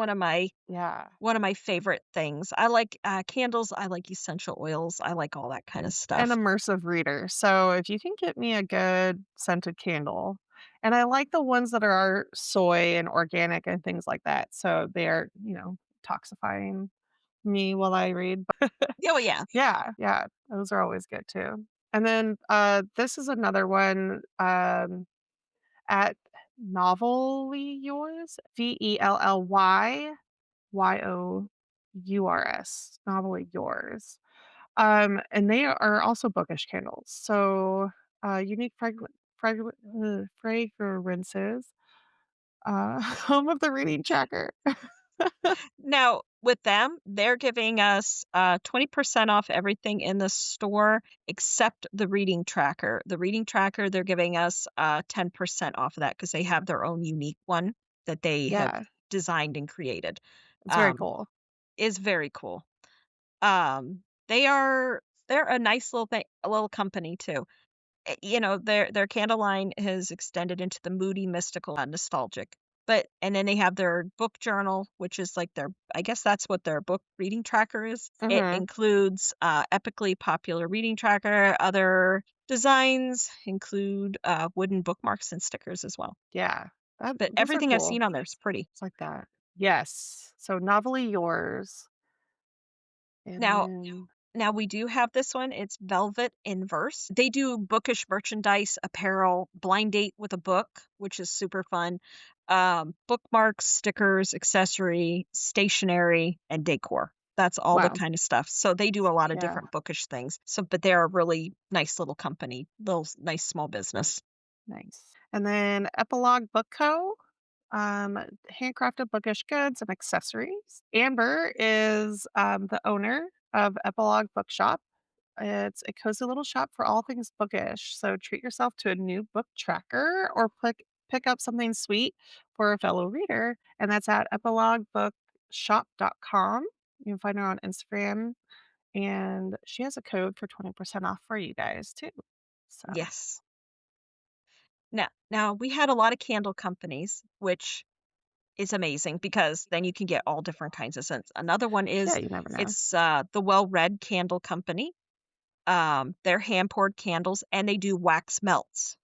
Yeah. one of my favorite things. I like, candles, I like essential oils, I like all that kind of An stuff. immersive reader. So if you can get me a good scented candle, and I like the ones that are soy and organic and things like that. So they're, toxifying me while I read. But Oh, yeah. yeah, yeah, those are always good too. And then this is another one at Novelly Yours, VELLYYOURS, Novelly Yours. And they are also bookish candles. So, unique fragrances, home of the reading tracker. Now, with them, they're giving us 20% off everything in the store except the reading tracker. The reading tracker, they're giving us 10% off of that because they have their own unique one that they have Yeah, designed and created. it's very Um, cool. is very cool. Um, they're a nice little thing, a little company too. Their candle line has extended into the moody, mystical, nostalgic. But and then they have their book journal, which is like their I guess that's what their book reading tracker is. It Mhm. includes epically popular reading tracker. Other designs include wooden bookmarks and stickers as well. Yeah, But those are everything I've cool. seen on there is pretty. It's like that. Yes. So novelly yours, and Now, then Now we do have this one. It's Velvet Inverse. They do bookish merchandise, apparel, blind date with a book, which is super fun. Bookmarks, stickers, accessory, stationery, and decor. That's all the wow. kind of stuff. So they do a lot of Yeah, different bookish things. So, but they're a really nice little company, nice small business. nice. And then Epilogue Book Co. Um, handcrafted bookish goods and accessories. Amber is the owner of Epilogue Bookshop. It's a cozy little shop for all things bookish. So treat yourself to a new book tracker or pick up something sweet for a fellow reader. And that's at epiloguebookshop.com. You can find her on Instagram. And she has a code for 20% off for you guys too. So Yes. Now we had a lot of candle companies, which is amazing because then you can get all different kinds of scents. Another one yeah, is you never know. it's the Well Red Candle Company. They're hand poured candles and they do wax melts.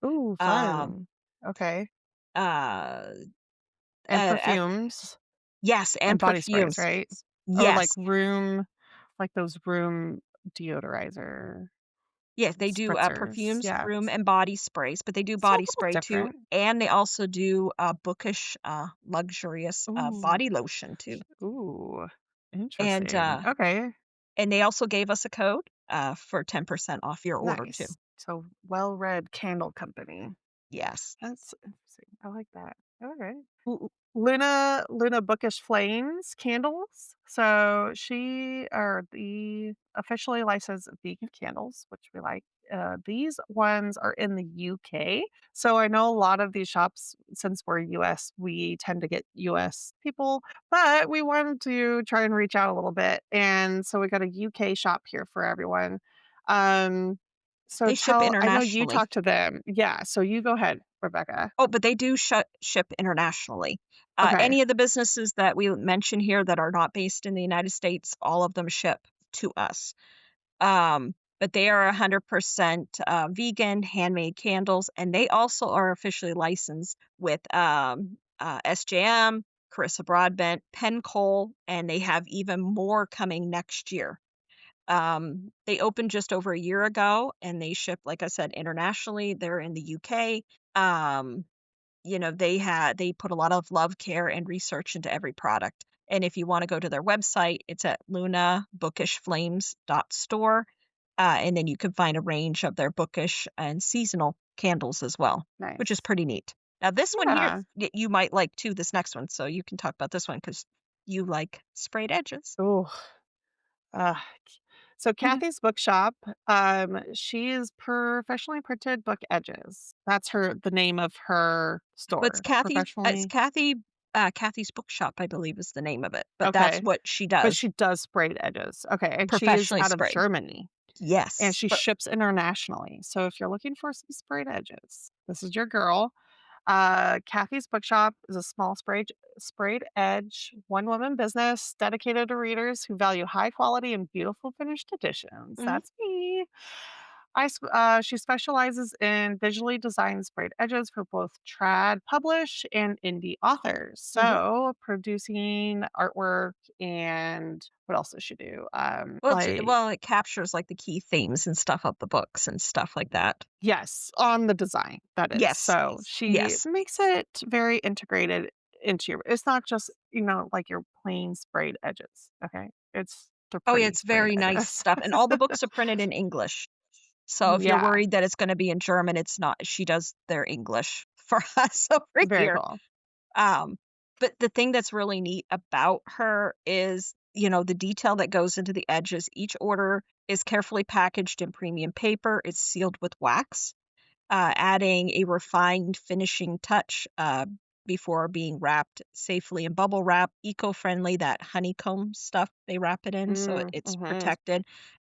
Ooh, Um, fun. Okay. uh, And uh, perfumes yes, and and body sprays, perfumes. right? Or Yes, like those room deodorizer yes, they do spritzers. perfumes, Yeah. room and body sprays, but they do So a body little spray too, different. and they also do bookish, luxurious Ooh. body lotion too. Ooh. And Interesting. Okay. they also gave us a code for 10% off your order too. Nice. So well-read candle company. Yes. That's interesting. I like that. Okay. Luna Bookish Flames candles. So she are the officially licensed vegan candles, which we like. These ones are in the UK. So I know a lot of these shops, since we're US, we tend to get US people, but we wanted to try and reach out a little bit. And so we got a UK shop here for everyone. Um, so They ship I know you internationally. talked to them. Yeah. So you go ahead, Rebecca. Oh, but they do ship internationally. Okay. Any of the businesses that we mention here that are not based in the United States, all of them ship to us. But they are 100% vegan, handmade candles, and they also are officially licensed with SJM, Carissa Broadbent, Penn Cole, and they have even more coming next year. They opened just over a year ago, and they ship, like I said, internationally. They're in the UK. Um, they put a lot of love, care, and research into every product. And if you want to go to their website, it's at lunabookishflames.store. And then you can find a range of their bookish and seasonal candles as well, which is Nice. pretty neat. Now, this one here, Yeah. you might like too, this next one. So you can talk about this one because you like sprayed edges. Oh, uh, so Mhm. Kathy's Bookshop, she is professionally printed book edges. That's the name of her But it's store. Professionally. Kathy's Bookshop, I believe is the name of it. But that's Okay. what she But does, she does sprayed edges. Okay. And she is professionally out of sprayed. Germany and Yes. she ships internationally. So if you're looking for some sprayed edges, this is your girl. Kathy's Bookshop is a small sprayed edge, one woman business dedicated to readers who value high quality and beautiful finished editions. Mhm, That's me. She specializes in visually designed sprayed edges for both trad publish and indie authors. mhm. So producing artwork and what else does she do? It captures, like, the key themes and stuff of the books and stuff like that. Yes, on the design, that is. Yes. So she Yes. makes it very integrated into your it's not just, like your plain sprayed edges, okay? It's the Oh, yeah, pretty it's sprayed very nice edges. stuff, and all the books are printed in English. So if you're Yeah, worried that it's gonna be in German, it's not. She does their English for us over very here. cool. Um, but the thing that's really neat about her is, the detail that goes into the edges. Each order is carefully packaged in premium paper. It's sealed with wax, adding a refined finishing touch before being wrapped safely in bubble wrap, eco-friendly, that honeycomb stuff they wrap it in, so it's Mhm. protected.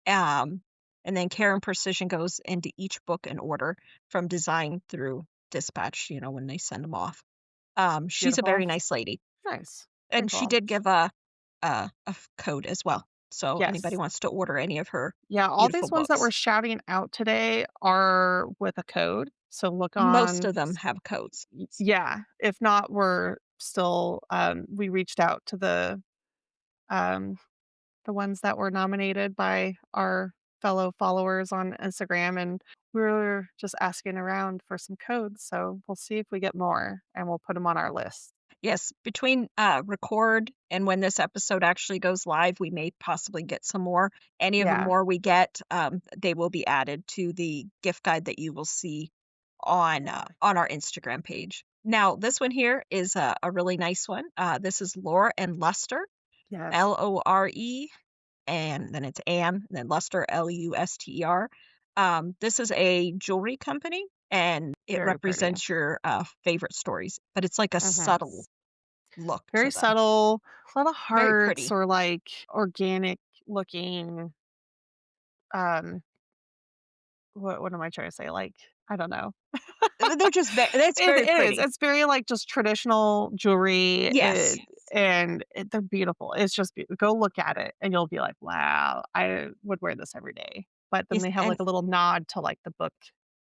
Um, and then care and precision goes into each book and order from design through dispatch, when they send them off. She's a Beautiful. very nice lady, Nice. Very and she cool. did give a code as well. So anybody Yes. wants to order any of her Yeah, all beautiful these ones that we're books. shouting out today are with a code, so look Most on of them have codes. yeah, if not, we're still, we reached out to um the ones that were nominated by our fellow followers on Instagram, and we were just asking around for some codes, so we'll see if we get more, and we'll put them on our list. Yes, between record and when this episode actually goes live, we may possibly get some more. Any of the Yeah. more we get, they will be added to the gift guide that you will see on our Instagram page. Now, this one here is a really nice one. This is Laura and Luster, Yes. Lore, and then it's Anne, and then Luster, Luster. This is a jewelry company, and it Very pretty. represents your favorite stories, but it's like a Mhm. subtle look Very to them. subtle, a lot of Very hearts pretty. or, like, organic looking, um, what am I trying to say? Like, I don't know. They're just it's It very is. pretty. It's very, like, just traditional jewelry, Yes. they're beautiful. It's just go look at it, and you'll be like, "Wow, I would wear this every day." But then Yes, they have, like, a little nod to, like, the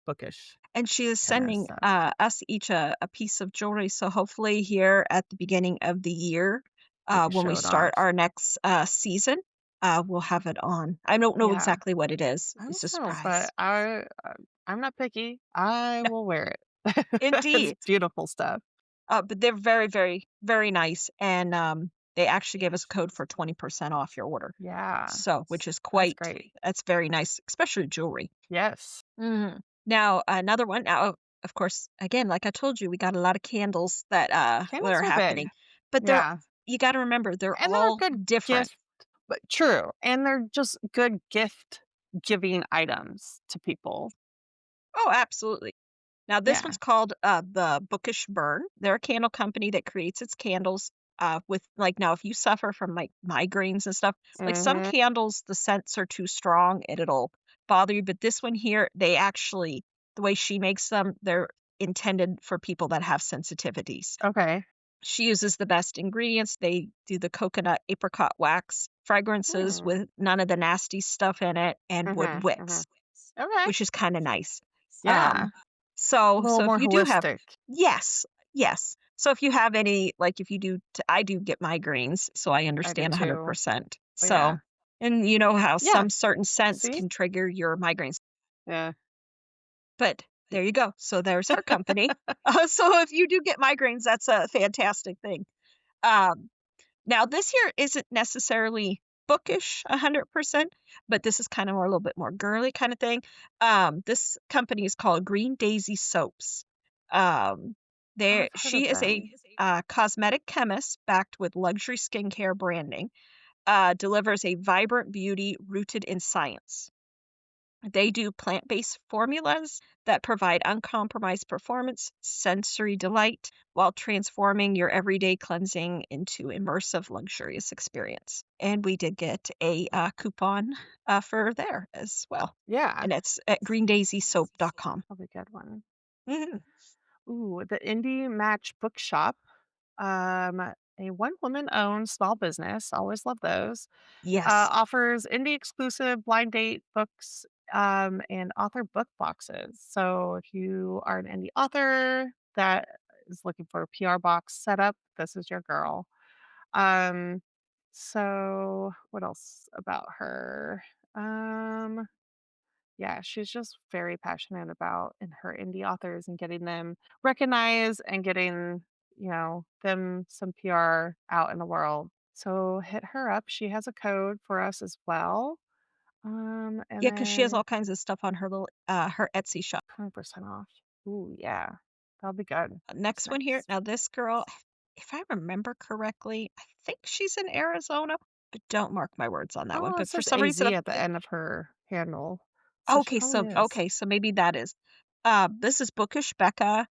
bookish and she is kinda sending, stuff. us each a piece of jewelry, so hopefully here at the beginning of the year, We can when we show it start off. our next, season, we'll have it on. I don't know Yeah. exactly what it is. I It's don't a know, but surprise. I'm not picky. I will wear it. It's Indeed. beautiful stuff. But they're very, very, very nice, and, they actually gave us a code for 20% off your order. Yeah. So which is That's quite great. that's very nice, especially jewelry. Yes. Mhm. Now, another one now, of course, again, like I told you, we got a lot of candles that Candles are are big. happening, but Yeah. you gotta remember, they're And they're a all good different. gift, but true. And they're just good gift giving items to people. Oh, absolutely. Now this Yeah. one's called, the Bookish Burn. They're a candle company that creates its candles, with like, now if you suffer from, like, migraines and stuff, like, some Mhm. candles, the scents are too strong and it'll bother you, but this one here, they actually the way she makes them, they're intended for people that have sensitivities. Okay. She uses the best ingredients. They do the coconut apricot wax fragrances Hmm. with none of the nasty stuff in it and wood Mhm. Mhm. wicks, Okay. which is kinda nice. Yeah. A So little if more you do have holistic. yes, yes. So if you have any like if you do t I do get migraines, so I I do understand too. 100%. Oh So yeah. And you know how Yeah. some certain scents See? can trigger your migraines. Yeah. But there you go. So there's her company. So if you do get migraines, that's a fantastic thing. Um, Now this here isn't necessarily bookish 100%, but this is kind of more a little bit more girly kind of thing. This company is called Green Daisy Soaps. Um, Oh, there I've heard she of is a them. cosmetic chemist backed with luxury skincare branding. Delivers a vibrant beauty rooted in science. They do plant based formulas that provide uncompromised performance, sensory delight, while transforming your everyday cleansing into immersive, luxurious experience. And we did get a coupon for there as well. Yeah. And it's at greendaisysoap.com. Probably a good one. Mhm. Ooh, the Indie Match Bookshop. A one-woman-owned small business, always love those, Yes. offers indie exclusive blind date books, and author book boxes. So if you are an indie author that is looking for a PR box setup, this is your girl. Um, so what else about her? Um yeah, she's just very passionate about in her indie authors and getting them recognized and getting, them some PR out in the world. So hit her up. She has a code for us as well. And Yeah, because she has then all kinds of stuff on her little her Etsy shop. 20% off. Ooh, yeah. That'll be good. What's Next one here. next? Now, this girl, if I remember correctly, I think she's in Arizona, but don't mark my words on that one. Oh, it But for says some reason, AZ at the end of her handle. So she okay, probably so is. okay, so maybe that is. This is Bookish Becca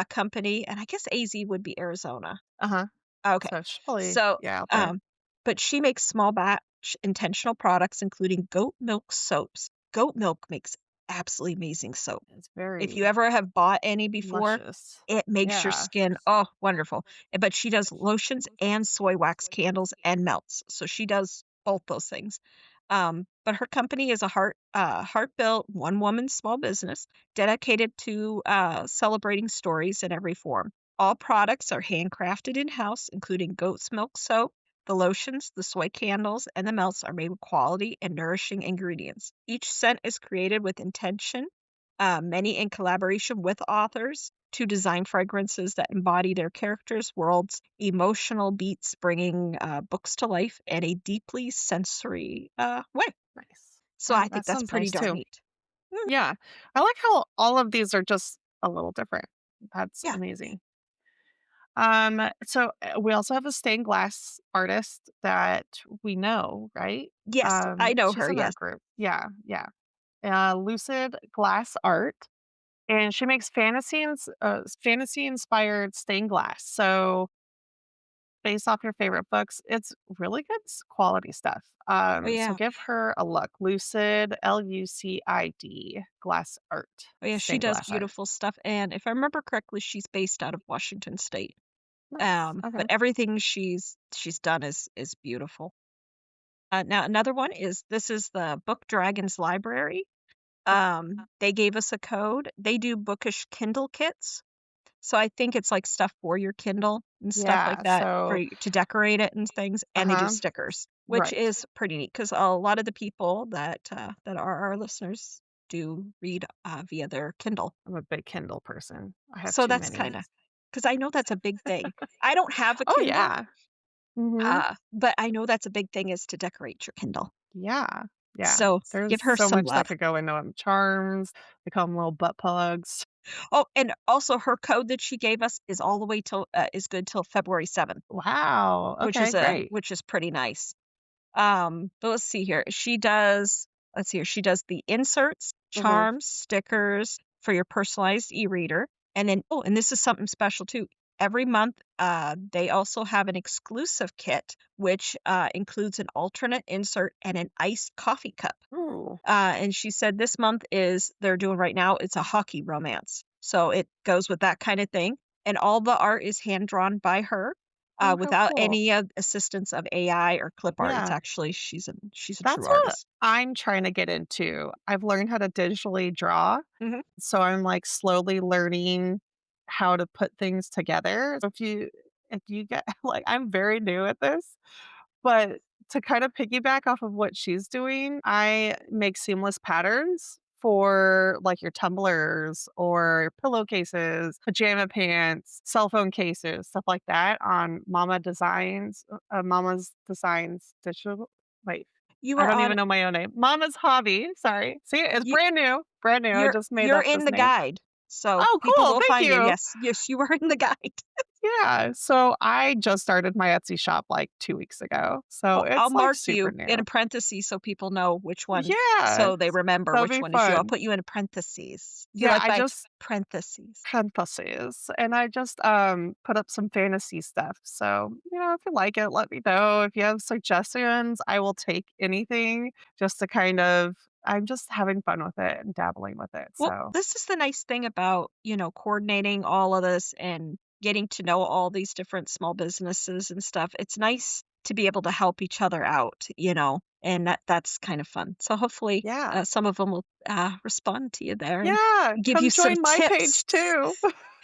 company, and I guess AZ would be Arizona. Uh-huh. Okay, So she's probably, so yeah, out there. but she makes small batch intentional products, including goat milk soaps. Goat milk makes absolutely amazing soap. It's If you very ever have bought any before, luscious. it makes your Yeah. skin, oh, wonderful. But she does lotions and soy wax candles and melts. So she does both those things. But her company is a heart-built one-woman small business dedicated to celebrating stories in every form. All products are handcrafted in-house, including goat's milk soap. The lotions, the soy candles, and the melts are made with quality and nourishing ingredients. Each scent is created with intention, many in collaboration with authors to design fragrances that embody their characters' worlds, emotional beats, bringing books to life in a deeply sensory way. Nice. So I think That that's sounds pretty nice darn too. neat. Mm, Yeah. I like how all of these are just a little different. That's yeah. amazing. We also have a stained glass artist that we know, right? Yes, I know She's her. in our Yes. group. Yeah, yeah. Lucid Glass Art, and she makes fantasy inspired stained glass. So based off your favorite books, it's really good quality stuff. Oh So yeah. give her a look. Lucid, Lucid glass art, Oh yeah. She stained does glass art. beautiful stuff, and if I remember correctly, she's based out of Washington State. Nice. But Okay. everything she's done is beautiful. Now another one is this is the Book Dragons Library. They gave us a code. They do bookish Kindle kits. So I think it's like stuff for your Kindle and stuff like Yeah. that for So, you to decorate it and things. uh And they do huh. stickers, which Right. is pretty neat because a lot of the people that are our listeners do read via their Kindle. I'm a big Kindle person. I have So too that's many. kind of because I know that's a big thing. I don't have a Oh Kindle, yeah. Hmm. but I know that's a big thing is to decorate your Kindle. Yeah. Yeah. So There's give her so some much that love. could go into them. Charms. They call them little butt plugs. Oh, and also her code that she gave us is all the way till is good till February 7th, Wow. Okay. Great. which is pretty nice. But let's see here. Let's see here. She does the inserts, Hmm. charms, stickers for your personalized e-reader. And then, oh, and this is something special too. Every month, they also have an exclusive kit, which includes an alternate insert and an iced coffee cup. Ooh. And she said this month is they're doing right now, it's a hockey romance. So it goes with that kind of thing. And all the art is hand drawn by her Oh, how without cool. any assistance of AI or clip art. It's Yeah. actually she's a true That's what artist. I'm trying to get into. I've learned how to digitally draw. Hmm. So I'm like slowly learning how to put things together. So if you get like I'm very new at this, but to kind of piggyback off of what she's doing, I make seamless patterns for like your tumblers or pillowcases, pajama pants, cell phone cases, stuff like that on Mama's Designs digital. Wait, You I were don't on even know my own name. Mama's Hobby. Sorry. See, it's you brand new. Brand new. I just made you're up in this the name. guide, so Oh, people cool. will Thank find you. you. Yes, yes, you were in the guide. Yeah. So I just started my Etsy shop like 2 weeks ago. So I'll it's like mark super you in new. parentheses so people know which one Yeah. so they remember That'll which be one is you. I'll fun. put you in parentheses. Do you Yeah, like I my just parentheses? parentheses, and I just, put up some fantasy stuff, so, if you like it, let me know. If you have suggestions, I will take anything just to kind of I'm just having fun with it and dabbling with it, Well, so this is the nice thing about, coordinating all of this and getting to know all these different small businesses and stuff. It's nice to be able to help each other out, and that's kind of fun. So hopefully, yeah. some of them will respond to you there and Yeah, give you come some join my tips. page too.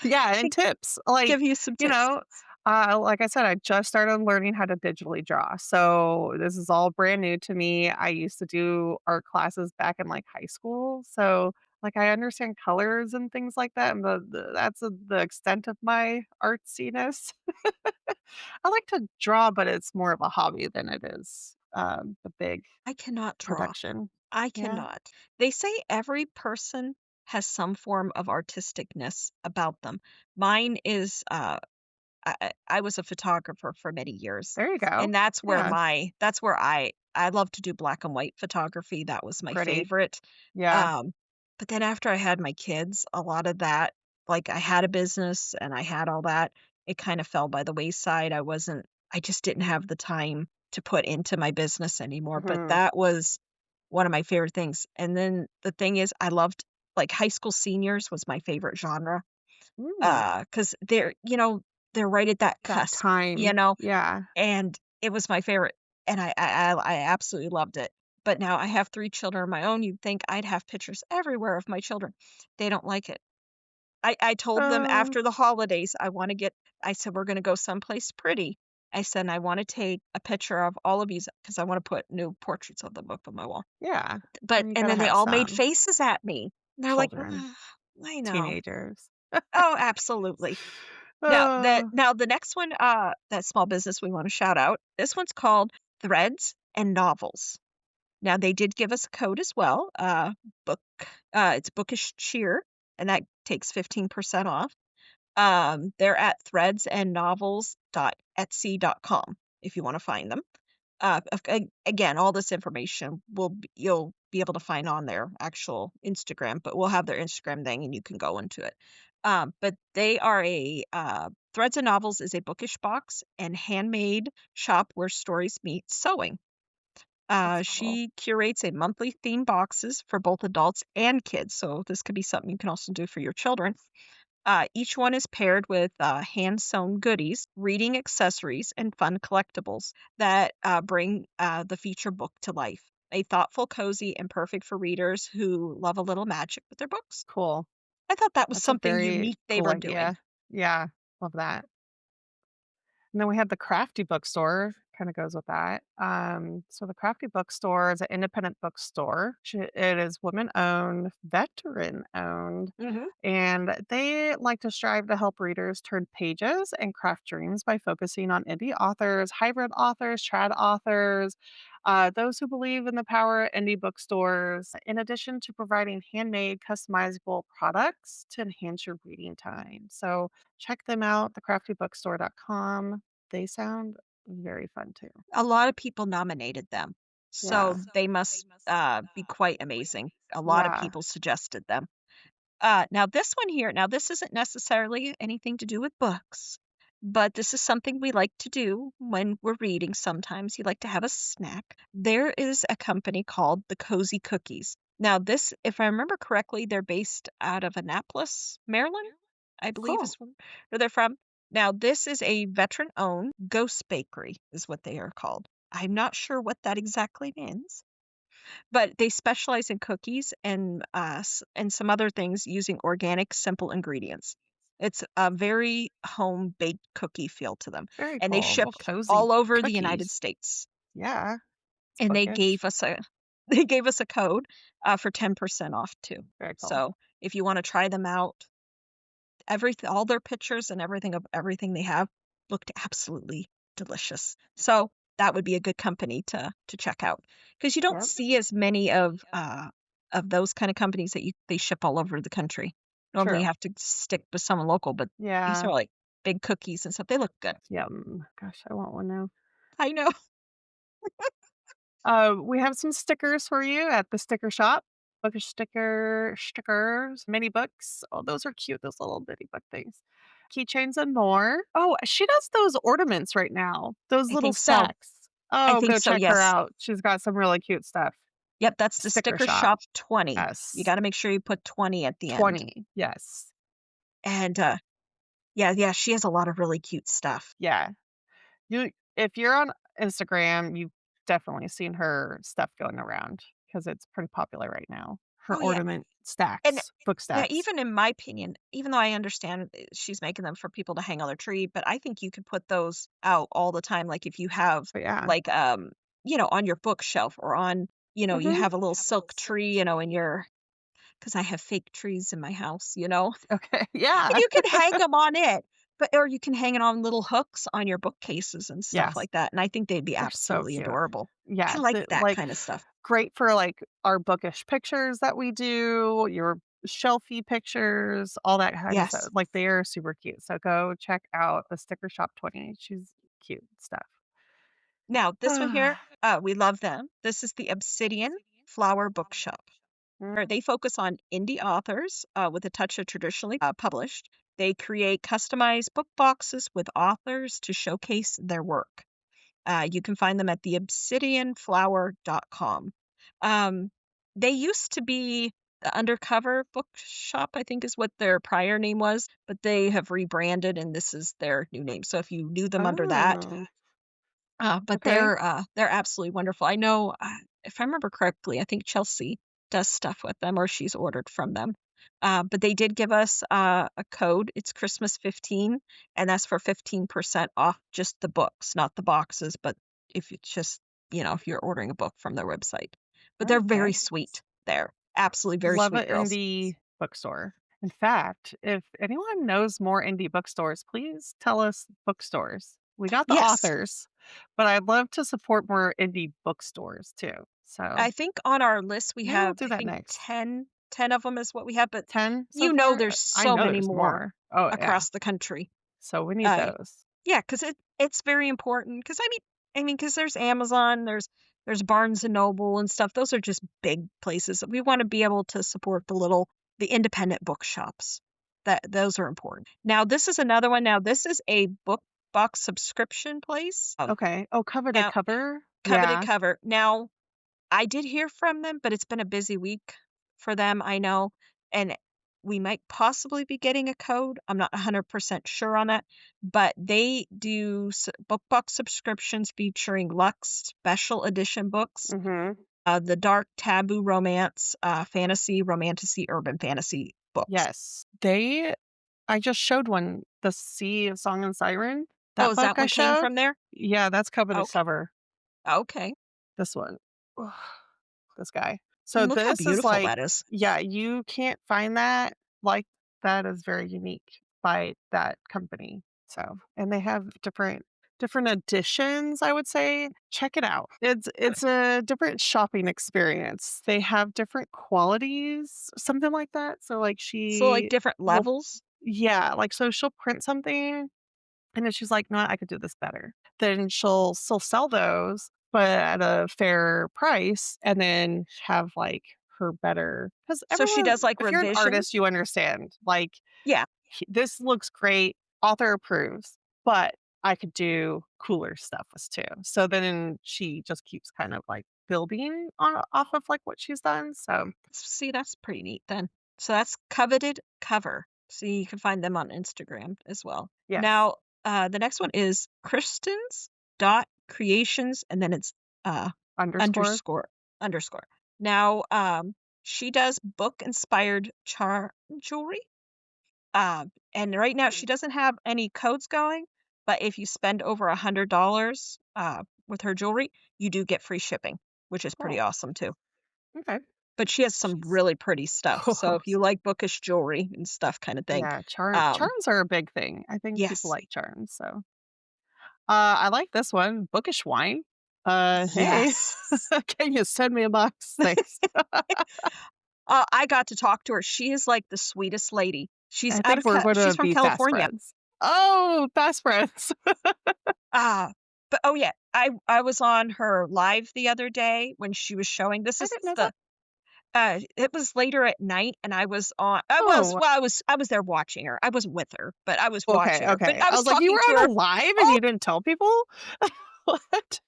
Yeah, and tips, like, Give you some you tips. know, like I said, I just started learning how to digitally draw, so this is all brand new to me. I used to do art classes back in, like, high school, so, like, I understand colors and things like that, and that's the extent of my artsiness. I like to draw, but it's more of a hobby than it is, the big I cannot draw. production. I Yeah, cannot. They say every person has some form of artisticness about them. Mine is I was a photographer for many years, there you go. and Yeah, that's where I love to do black and white photography, that was my pretty. favorite, Yeah. um, but then after I had my kids, a lot of that like, I had a business and I had all that, it kinda fell by the wayside, I just didn't have the time to put into my business anymore, but Mhm. that was one of my favorite things, and then the thing is, I loved like, high school seniors was my favorite genre. Mm, 'Cause they're right at that that cusp, time. Yeah. and it was my favorite, and I absolutely loved it. But now I have 3 children of my own, you'd think I'd have pictures everywhere of my children. They don't like it. I told them Uh, after the holidays, I said, "We're gonna go someplace pretty." I said, "I wanna take a picture of all of yous because I wanna put new portraits of them up on my wall." yeah. But You and gotta then they have all made some faces at me. They're like, children, "Ugh, I know." teenagers. Oh, absolutely. Uh, Now the next one, that small business we wanna shout out, this one's called Threads and Novels. Now they did give us a code as well, book it's bookish cheer, and that takes 15% off. They're at threadsandnovels.etsy.com if you wanna find them. Again, all this information you'll be able to find on their actual Instagram, but we'll have their Instagram thing and you can go into it. But they are Threads and Novels is a bookish box and handmade shop where stories meet sewing. that's cool. She curates a monthly theme boxes for both adults and kids, so this could be something you can also do for your children. Each one is paired with hand sewn goodies, reading accessories, and fun collectibles that bring the feature book to life. A thoughtful, cozy, and perfect for readers who love a little magic with their books. Cool. I thought that was That's a something very unique they cool were doing. idea. Yeah, love that. And then we have the Crafty Bookstore, kinda goes with that. So the Crafty Bookstore is an independent bookstore. It is women-owned, veteran-owned, Hmm. and they like to strive to help readers turn pages and craft dreams by focusing on indie authors, hybrid authors, trad authors, those who believe in the power of indie bookstores, in addition to providing handmade, customizable products to enhance your reading time. So check them out, thecraftybookstore.com. They sound very fun too. A lot of people nominated them, Yeah. so they must be quite amazing. A lot of Yeah. people suggested them. Now this one here, now this isn't necessarily anything to do with books, but this is something we like to do when we're reading sometimes. You like to have a snack. There is a company called the Cozy Cookies. Now this, if I remember correctly, they're based out of Annapolis, Maryland, I believe Cool. is where they're from. Now this is a veteran-owned ghost bakery is what they are called. I'm not sure what that exactly means. But they specialize in cookies and some other things using organic, simple ingredients. It's a very home-baked cookie feel to them, Very and they cool. ship Little cozy all over the United cookies. States. Yeah, it's and they bookish. gave us a they gave us a code, for 10% off too. Very cool. So, if you wanna try them out, all their pictures and everything of everything they have looked absolutely delicious. So, that would be a good company to check out because you don't Yep, see as many of those kinda companies that they ship all over the country. Normally, you true. have to stick with someone local, but these Yeah. are, like, big cookies and stuff. They look good. Yum. Gosh, I want one now. I know. We have some stickers for you at the sticker shop. Bookish stickers, mini books. Oh, those are cute, those little bitty book things. Keychains and more. Oh, she does those ornaments right now, those I little think so. stacks. I Oh, think go so, check her yes. out. She's got some really cute stuff. Yep, that's the Sticker sticker shop. shop 20. You Yes. gotta make sure you put 20 at the end. 20. Yes. And, yeah, yeah, she has a lot of really cute stuff. Yeah. You if you're on Instagram, you've definitely seen her stuff going around because it's pretty popular right now. Her Oh, yeah, ornament and stacks, book yeah, stacks. even in my opinion, even though I understand she's making them for people to hang on their tree, but I think you could put those out all the time, like, if you have, But yeah. like, on your bookshelf or you Mhm. have a little silk tree, in your because I have fake trees in my house, Okay. and Yeah. you can hang them on it, or you can hang it on little hooks on your bookcases and stuff Yes. like that, and I think they'd be They're so absolutely cute. adorable. I Yeah, like the that like, kinda stuff. great for, like, our bookish pictures that we do, your shelfie pictures, all that kind of stuff. Yes. Like, they are super cute. So go check out the Sticker Shop 20. She's cute stuff. Now, this one here, we love them. This is the Obsidian Flower Bookshop. Mm, They focus on indie authors with a touch of traditionally published. They create customized book boxes with authors to showcase their work. You can find them at theobsidianflower.com. Um, they used to be the Undercover Bookshop, I think is what their prior name was, but they have rebranded and this is their new name. So if you knew them under that, oh, but okay. they're absolutely wonderful. I know, if I remember correctly, I think Chelsea does stuff with them or she's ordered from them. But they did give us, a code. It's Christmas 15, and that's for 15% off just the books, not the boxes, but if it's just, if you're ordering a book from their website. But they're very Okay. sweet there. Absolutely very Love sweet an girls. indie bookstore. In fact, if anyone knows more indie bookstores, please tell us bookstores. We got the Yes. authors, but I'd love to support more indie bookstores too. So I think on our list we maybe we'll have, do I that think next. 10 of them is what we have, but 10 so far? there's I so know many there's more more. Oh, yeah. across the country. So we need Uh, those. yeah, because it's very important. Because because there's Amazon, there's Barnes& and Noble and stuff. Those are just big places. We wanna be able to support the independent bookshops. Those are important. Now this is another one. Now this is a book box subscription place. Okay. Oh, cover to Now cover? coveted Yeah. cover. Now I did hear from them, but it's been a busy week for them, I know, and we might possibly be getting a code. I'm not 100% sure on that, but they do book box subscriptions featuring Lux special edition books, Mhm. the dark taboo romance, fantasy, romantasy, urban fantasy books. Yes. I just showed one, The Sea of Song and Siren. Oh, That is book that I one came showed? from there? Yeah, that's cover to Okay. cover. Okay. This one. Ugh, this guy. So And look how this is beautiful like that is. yeah, you can't find that, like, that is very unique by that company. So and they have different editions, I would say. Check it out. It's a different shopping experience. They have different qualities, something like that. So, like, So like she different will levels. yeah, like, so she'll print something and then she's like, "No, I could do this better." Then she'll still sell those, but at a fair price, and then have, like, her better because So she everyone does like if you're an artist, revisions. you understand, like, Yeah. "This looks great, author approves, but I could do cooler stuff with too." So then she just keeps kind of, like, building on off of, like, what she's done, so See, that's pretty neat then. So that's Coveted Cover. So you can find them on Instagram as well. yes. Now, the next one is Kristen's dot creations, and then it's Underscore? underscore underscore. Now, she does book inspired charm jewelry. And right now she doesn't have any codes going, but if you spend over $100, with her jewelry, you do get free shipping, which is pretty Oh, awesome too. okay. But she has some She's really pretty stuff. So if you like bookish jewelry and stuff kind of thing, yeah, um, charms are a big thing. I think people yes, like charms, so. I like this one, bookish wine. Hey, yes. can you send me a box? Thanks. I got to talk to her. She is like the sweetest lady. I think we're She's gonna from be fast California. friends. Oh, fast friends. Ah, but oh yeah, I was on her live the other day when she was showing this I is didn't know that. the it was later at night and Oh, I was there watching her. I wasn't with her, but I was okay, watching her. But okay. I I was was like, "You were talking to on her. a live and Oh, you didn't tell people?" What?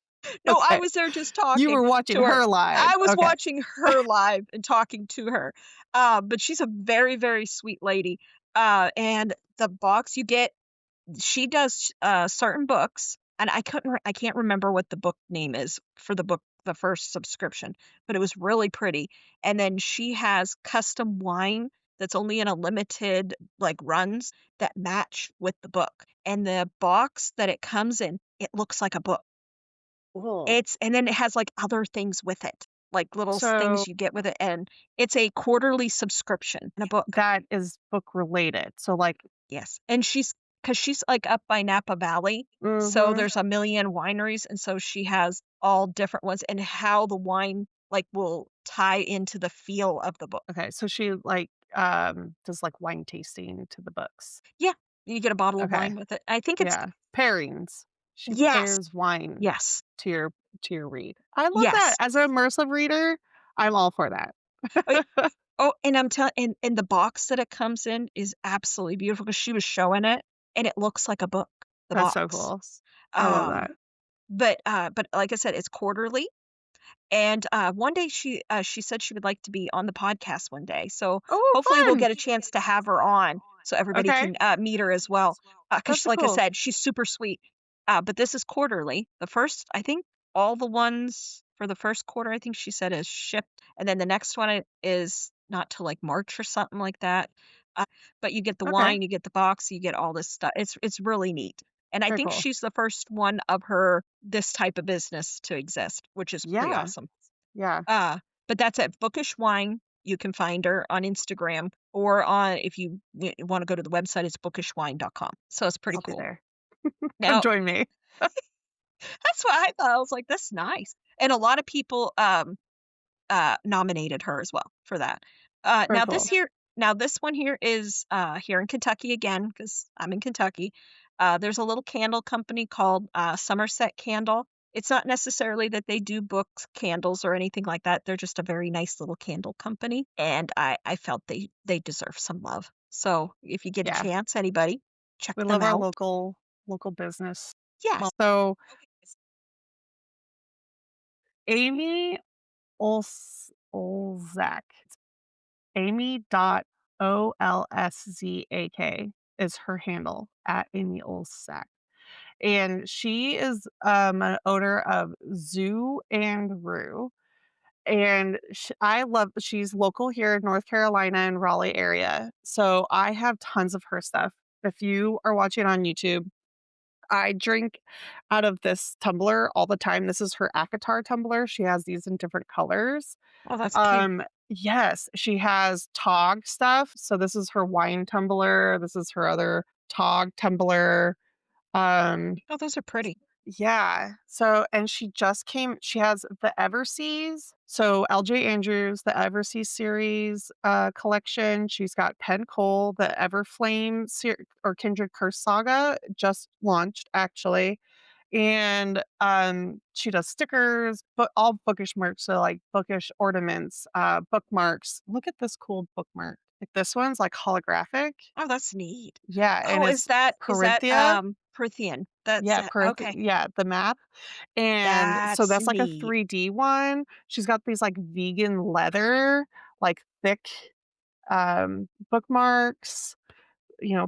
no, I Okay. was there just You talking were watching to her. her live. I was Okay. watching her live and talking to her. But she's a very, very sweet lady. And the box you get she does, certain books, and I can't remember what the book name is for the first subscription, but it was really pretty, and then she has custom wine that's only in a limited, like, runs that match with the book, and the box that it comes in, it looks like a book. Cool. It's and then it has, like, other things with it, like little So things you get with it, and it's a quarterly subscription in a book. that is book related. So like Yes, and because she's, like, up by Napa Valley, so mhm. there's a million wineries, and so she has all different ones and how the wine, like, will tie into the feel of the book. Okay, so she like does like wine tasting to the books. Yeah, you get a bottle of Okay. wine with it. I think it's Yeah. Pairings. She yes, pairs wine yes, to your read. I love that. yes. As an immersive reader, I'm all for that. Oh, yeah. Oh, and I'm telling and the box that it comes in is absolutely beautiful because she was showing it, and it looks like a book, the That's so box. cool. I love Um, that. but like I said, it's quarterly. And, one day she said she would like to be on the podcast one day, so Oh, hopefully we'll fun. get a chance to have her on so everybody Okay. can, meet her as well. Because That's like I cool. said, she's super sweet. But this is quarterly. The first I think all the ones for the first quarter, I think she said is shipped, and then the next one is not till, like, March or something like that. Uh, but you get the Okay. wine, you get the box, you get all this stuff. It's really neat. And I Very think cool. she's the first one of her this type of business to exist, which is pretty Yeah. awesome. Yeah. Uh, but that's at Bookish Wine. You can find her on Instagram or on if you wanna go to the website, it's bookishwine.com. So it's pretty I'll be cool. there. Come Now join me. that's what I thought. I was like, "That's nice." And a lot of people, nominated her as well for that. Very cool. Now this one here is, here in Kentucky again because 'cause I'm in Kentucky. There's a little candle company called, Somerset Candle. It's not necessarily that they do books, candles, or anything like that. They're just a very nice little candle company, and I felt they deserve some love. So if you get a Yeah. chance, anybody, check We them love our out. local business. Yes. So Amy Olszak. Amy dot Olszak is her handle at Amy Olszak. And she is an owner of Zoo and Rue. And I love she's local here in North Carolina and Raleigh area. So I have tons of her stuff. If you are watching on YouTube, I drink out of this tumbler all the time. This is her Akatar tumbler. She has these in different colors. Oh, that's cute. Yes, she has Tog stuff. So this is her wine tumbler. This is her other Tog tumbler. Um, Oh, those are pretty. yeah. So and she has the Everseas. So LJ Andrews, the Everseas series collection. She's got Penn Cole, the Everflame or Kindred Curse Saga just launched actually. And, she does stickers, but all bookish merch, so, like, bookish ornaments, bookmarks. Look at this cool bookmark. Like, this one's, like, holographic. Oh, that's neat. Yeah, and Oh, it's is that, Corinthia. Prithian? That's Yeah, it. Corinthia Okay. yeah, the map. And so That's that's, like, a neat. 3D one. She's got these, like, vegan leather, like, thick, bookmarks,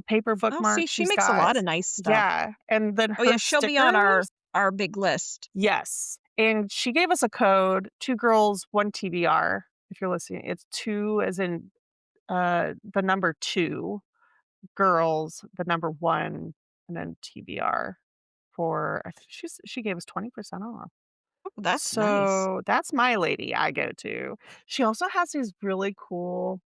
paper Oh, see, bookmarks. she She's makes a got lot of nice stuff. yeah, and then Oh, yeah, her she'll be on stickers our big list. yes, and she gave us a code, 2 girls, 1 TBR, if you're listening. It's 2 as in, the number 2, girls, the number 1, and then TBR for I think she gave us 20% off. Oh, that's nice. So, that's my lady I go to. She also has these really cool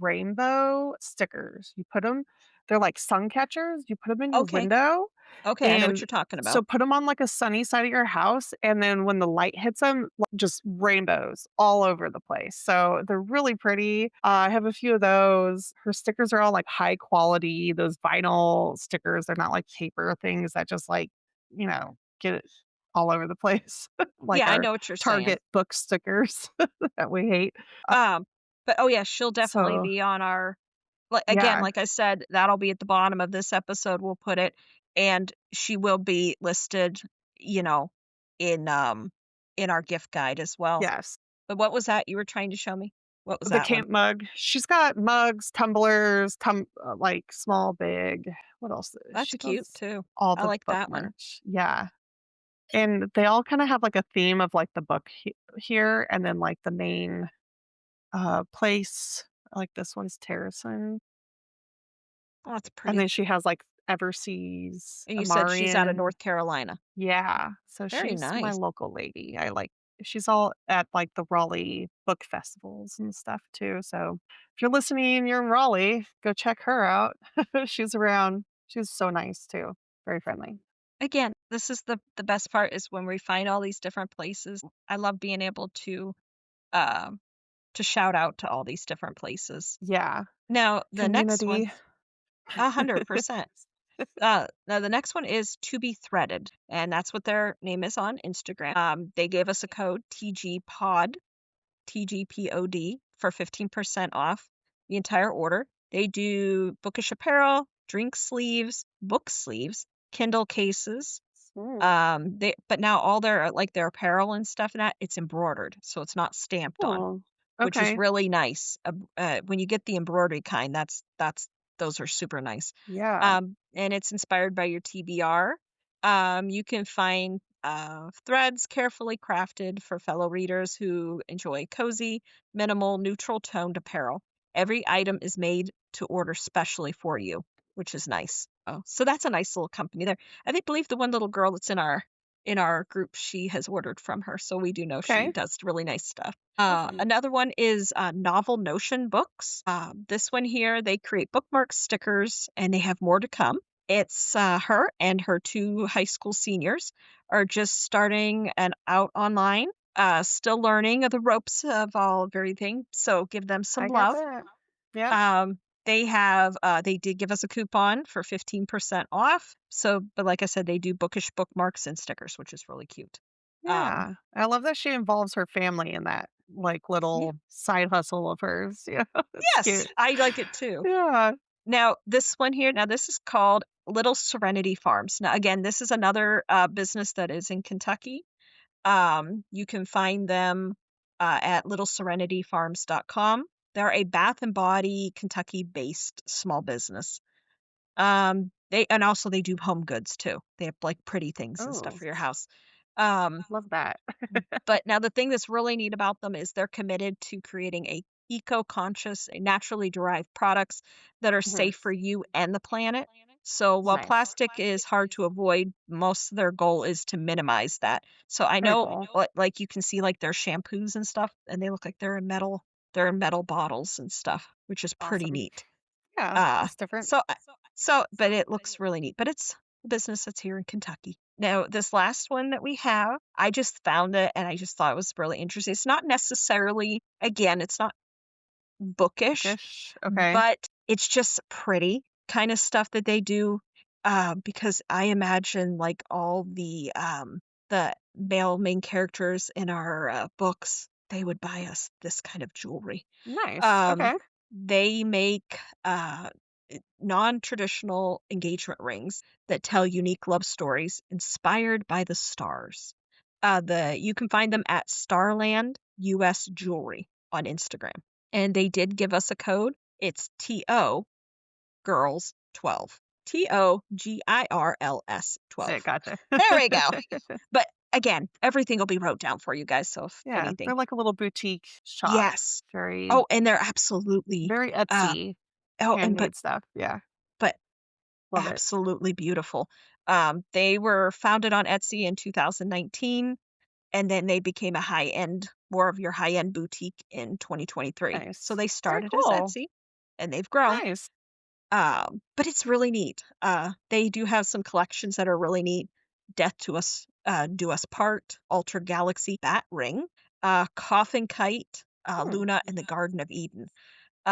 rainbow stickers. You put them, they're like sun catchers, you put them in your Okay. window, Okay, I know what and you're talking so about. put them on, like, a sunny side of your house, and then when the light hits them, just rainbows all over the place. So, they're really pretty. I have a few of those. Her stickers are all, like, high quality, those vinyl stickers, they're not like paper things that just, like, get it all over the place, like Yeah, I our know what you're saying. Target book stickers that we hate. Um, but, oh, yeah, she'll definitely So be on our again, yeah, like I said, that'll be at the bottom of this episode, we'll put it, and she will be listed, you know, in, um, in our gift guide as well. yes. But what was that you were trying to show me? What was The that one? camp mug. She's got mugs, tumblers, like small, big. What else? That's She cute does too. all I the like book that one. merch. Yeah. And they all kind of have like a theme of like the book here and then like the main place. Like this one's Terracin. Oh, that's And pretty. then she has like Everseas, And you said she's out of Amarian. North Carolina. Yeah, so Very she's my nice. local lady. She's all at, like, the Raleigh book festivals and stuff too, so if you're listening and you're in Raleigh, go check her out. She's around. She's so nice too, very friendly. Again, this is the best part is when we find all these different places. I love being able um, to shout out to all these different places. Yeah, Now, the next one community. 100%. Now the next one is To Be Threaded, and that's what their name is on Instagram. They gave us a code TGPOD, TGPOD for 15% off the entire order. They do bookish apparel, drink sleeves, book sleeves, Kindle cases. Mm, They but now all their like their apparel and stuff and that it's embroidered, so it's not stamped on, oh, which is okay, really nice. When you get the embroidery kind, that's those are super nice. yeah, And it's inspired by your TBR. You can find threads carefully crafted for fellow readers who enjoy cozy, minimal, neutral toned apparel. Every item is made to order specially for you, which is nice. Oh, so that's a nice little company there. I think believe the one little girl that's in our group, she has ordered from her, so we do know she okay, does really nice stuff. awesome. Another one is Novel Notion Books. This one here, they create bookmarks, stickers, and they have more to come. It's her and her two high school seniors are just starting and out online, still learning the ropes of all of everything. So give them some I get love. that. Yep, They did give us a coupon for 15% off. So, but like I said, they do bookish bookmarks and stickers, which is really cute. Um, yeah. I love that she involves her family in that, like, yeah. little side hustle of hers. Yeah, that's Yes, cute. I like it too. Yeah. Now, this one here, now this is called Little Serenity Farms. Now, again, this is another business that is in Kentucky. You can find them at littleserenityfarms.com. They're a Bath and Body Kentucky based small business. They and also they do home goods too. They have like pretty things and stuff Oh, for your house. Um, love that. but now the thing that's really neat about them is they're committed to creating a eco-conscious, naturally derived products that are Mhm. safe for you and the planet. So while Nice. plastic is hard to avoid, most of their goal is to minimize that. So I Very know cool. like you can see like their shampoos and stuff and they look like they're in metal bottles and stuff, which is pretty Awesome. neat. Yeah, Uh that's different. so I- but it looks really neat, but it's a business that's here in Kentucky. Now, this last one that we have, I just found it and I just thought it was really interesting. It's not necessarily, again, it's not bookish, Bookish. Okay. but it's just pretty kind of stuff that they do. Because I imagine like all the male main characters in our books, they would buy us this kind of jewelry. Nice. Um, Okay. they make non-traditional engagement rings that tell unique love stories inspired by the stars. The You can find them at Starland US Jewelry on Instagram. And they did give us a code. It's TO Girls 12. TOGIRLS Yeah, 12. gotcha. There we go. But again, everything will be wrote down for you guys. So if Yeah, anything, they're like a little boutique shop. yes. Very, Oh, and they're absolutely very uh Etsy oh, and but handmade stuff. Yeah, but love it. absolutely beautiful. They were founded on Etsy in 2019, and then they became a high-end more of your high-end boutique in 2023. So Nice. they Very started as cool. Etsy, and they've grown. Nice. But it's really neat. They do have some collections that are really neat. Death to Us, Do Us Part, Altered Galaxy, Bat Ring, Coffin Kite, Hmm. Luna, and the Garden of Eden.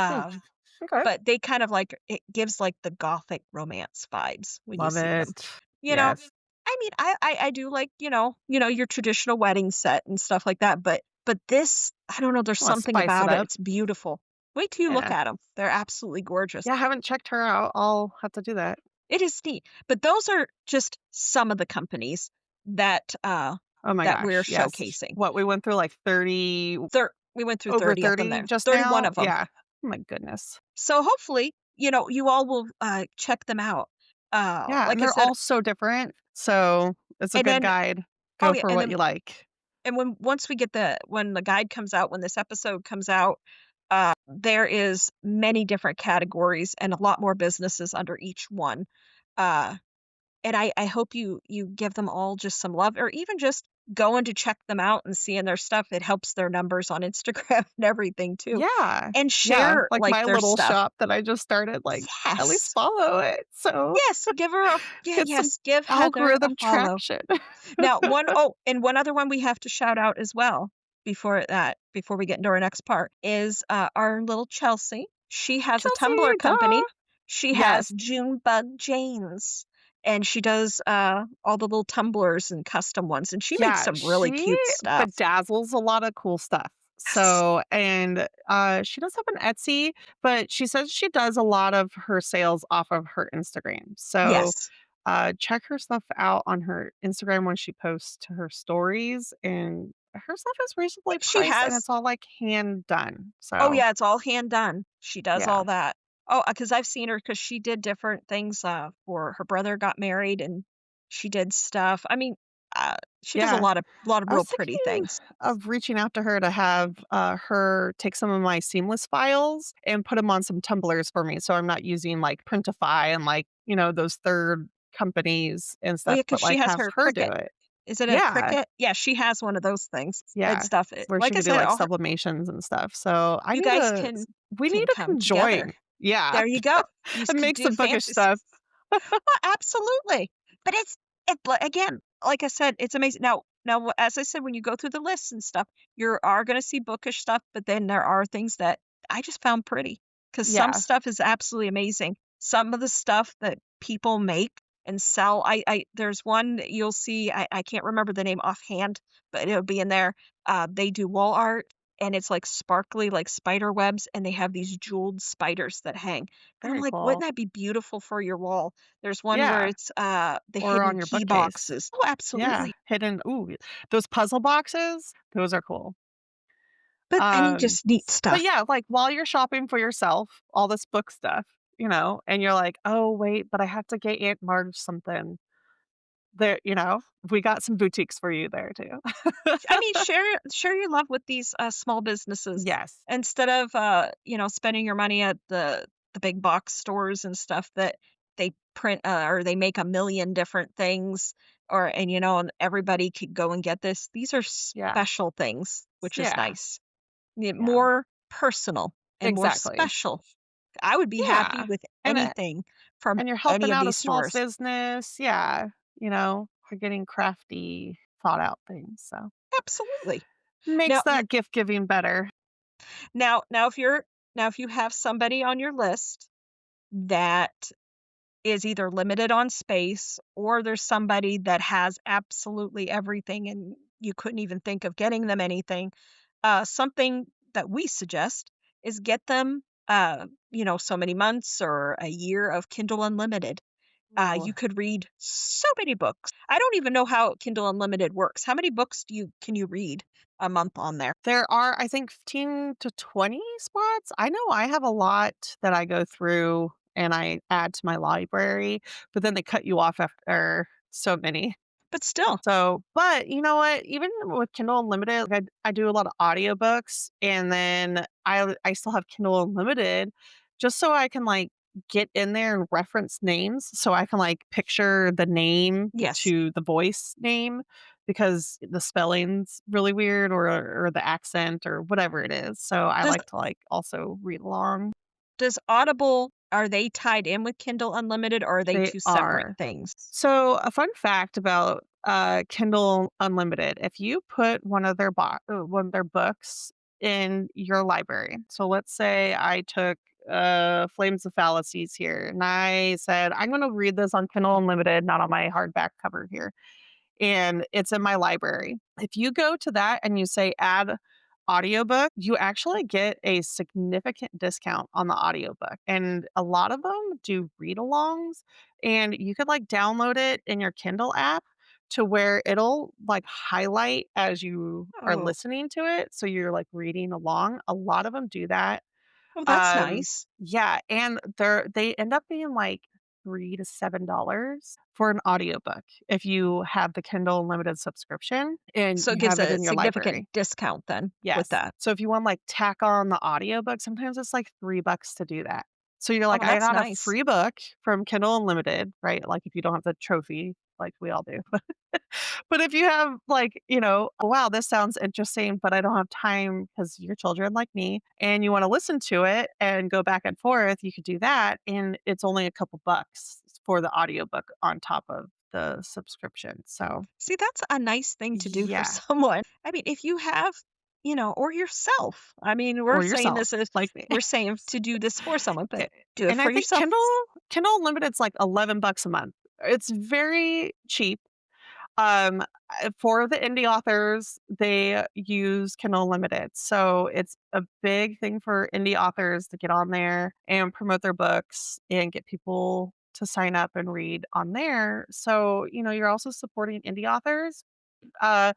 Hmm. Um, Okay. but they kind of like it gives like the gothic romance vibes when you Love see them. it. You know, Yes. I mean, I do like, your traditional wedding set and stuff like that, but this, I don't know, there's Wanna something spice it about it. up. It's beautiful. Wait till you look Yeah. at them. 'Em. They're absolutely gorgeous. Yeah, I haven't checked her out. I'll have to do that. It is neat. But those are just some of the companies that, Oh my that we're gosh, yes. showcasing. What, we went through like 30, We went through over 30 of them 30 there, just 31 now? of them. Yeah. Oh my goodness. So hopefully, you all will, check them out. Yeah, and Like I they're said, all so different, so it's a and good then guide. oh, Go yeah, for what you like. and when once we get when the guide comes out, when this episode comes out, there is many different categories and a lot more businesses under each one. Uh, and I hope you give them all just some love, or even just going to check them out and seeing their stuff. It helps their numbers on Instagram and everything too. Yeah. And Yeah, share, like like, my their little stuff. shop that I just started, like, at least Yes. follow it, so Yes, give her a yeah, get some yes, give Heather a algorithm follow. traction. Now, and one other one we have to shout out as well before we get into our next part is, our little Chelsea. She has a Chelsea, Tumblr duh. company. She has Yes. Junebug Janes, and she does, all the little tumblers and custom ones, and she makes Yeah, some really she cute stuff. bedazzles a lot of cool stuff. Yes. So, and, she does have an Etsy, but she says she does a lot of her sales off of her Instagram. So, Yes. check her stuff out on her Instagram when she posts to her stories, and her stuff is reasonably Yep, she priced, and has it's all, like, hand done. Oh, So, yeah, it's all hand done. She does yeah. all that. Oh, because 'cause I've seen her because she did different things, for her brother got married, and she did stuff. I mean, she does a Yeah. lot of I real was pretty thinking things. of reaching out to her to have, her take some of my seamless files and put them on some tumblers for me, so I'm not using, like, Printify and, like, those 3rd companies and Oh, stuff, yeah, but, because she like, has have her her do Cricut. it. Is it a Yeah, Cricut? Yeah, she has one of those things and yeah, stuff. where she Like I could do, said, like, all her sublimations and stuff, so I you need guys to we need can to come together. conjoin. Yeah, There you go. You and could make do some bookish fancy stuff. Well, absolutely. But again, like I said, it's amazing. Now, as I said, when you go through the lists and stuff, you are going to see bookish stuff, but then there are things that I just found pretty because some Yeah, stuff is absolutely amazing. Some of the stuff that people make and sell, there's one that you'll see. I can't remember the name offhand, but it'll be in there. They do wall art. And it's like sparkly, like spider webs, and they have these jeweled spiders that hang. And I'm very like, wouldn't cool. that be beautiful for your wall? There's one where Yeah, it's, the or hidden on your key bookcase. boxes. Oh, Yeah, absolutely. hidden those puzzle boxes, those are cool. But I mean, Um, just neat but stuff. yeah, like, while you're shopping for yourself, all this book stuff, and you're like, "Oh, wait, but I have to get Aunt Marge something." There, we got some boutiques for you there too. I mean, share your love with these, small businesses Yes. instead of, spending your money at the big box stores and stuff that they print, or they make a million different things and everybody could go and get this. These are Yeah. special things, which is Yeah. nice. Yeah, Yeah. more personal and more Exactly. special. I would be happy Yeah. with And, anything from you're any helping of out a these small stores. business. Yeah. You're getting crafty, thought out things. So Absolutely. makes Now n that gift giving better. now if you have somebody on your list that is either limited on space or there's somebody that has absolutely everything and you couldn't even think of getting them anything, something that we suggest is get them, so many months or a year of Kindle Unlimited. Ooh. You could read so many books. I don't even know how Kindle Unlimited works. How many books can you read a month on there? There are, I think, 15 to 20 spots. I know I have a lot that I go through and I add to my library, but then they cut you off after so many. But still, So, but you know what? Even with Kindle Unlimited, like I do a lot of audiobooks, and then I still have Kindle Unlimited just so I can, like, get in there and reference names so I can, like, picture the name Yes. to the voice name because the spelling's really weird or the accent or whatever it is. So I Does like to, like, also read along. does Audible, are they tied in with Kindle Unlimited, or are they They 2 separate are. things? So, a fun fact about, Kindle Unlimited, if you put one of their books in your library, so let's say I took, Flames of Fallacies here, and I said, "I'm gonna read this on Kindle Unlimited, not on my hardback cover here," and it's in my library. If you go to that and you say add audiobook, you actually get a significant discount on the audiobook. And a lot of them do read alongs and you could like download it in your Kindle app to where it'll like highlight as you are Oh. listening to it. So you're like reading along. A lot of them do that. Oh, that's nice. Yeah, and they end up being like $3 to $7 for an audiobook if you have the Kindle Unlimited subscription and So it you gives have it a in your significant library. discount then with Yes. that. So if you want like tack on the audiobook, sometimes it's like $3 to do that. So you're Oh, like, I that's got a nice. free book from Kindle Unlimited, right? Like if you don't have the trophy, like we all do. But if you have like, "Oh, wow, this sounds interesting, but I don't have time because your children like me, and you wanna listen to it and go back and forth," you could do that, and it's only a couple bucks for the audiobook on top of the subscription, so See, that's a nice thing to do for yeah. someone. I mean, if you have, or yourself. I mean, Or yourself, like me. we're saying to do this for someone, but A do it and I for think yourself. Kindle Unlimited's like 11 bucks a month. It's very cheap. Um, for the indie authors, they use Kindle Unlimited. So it's a big thing for indie authors to get on there and promote their books and get people to sign up and read on there. So, you're also supporting indie authors. Uh,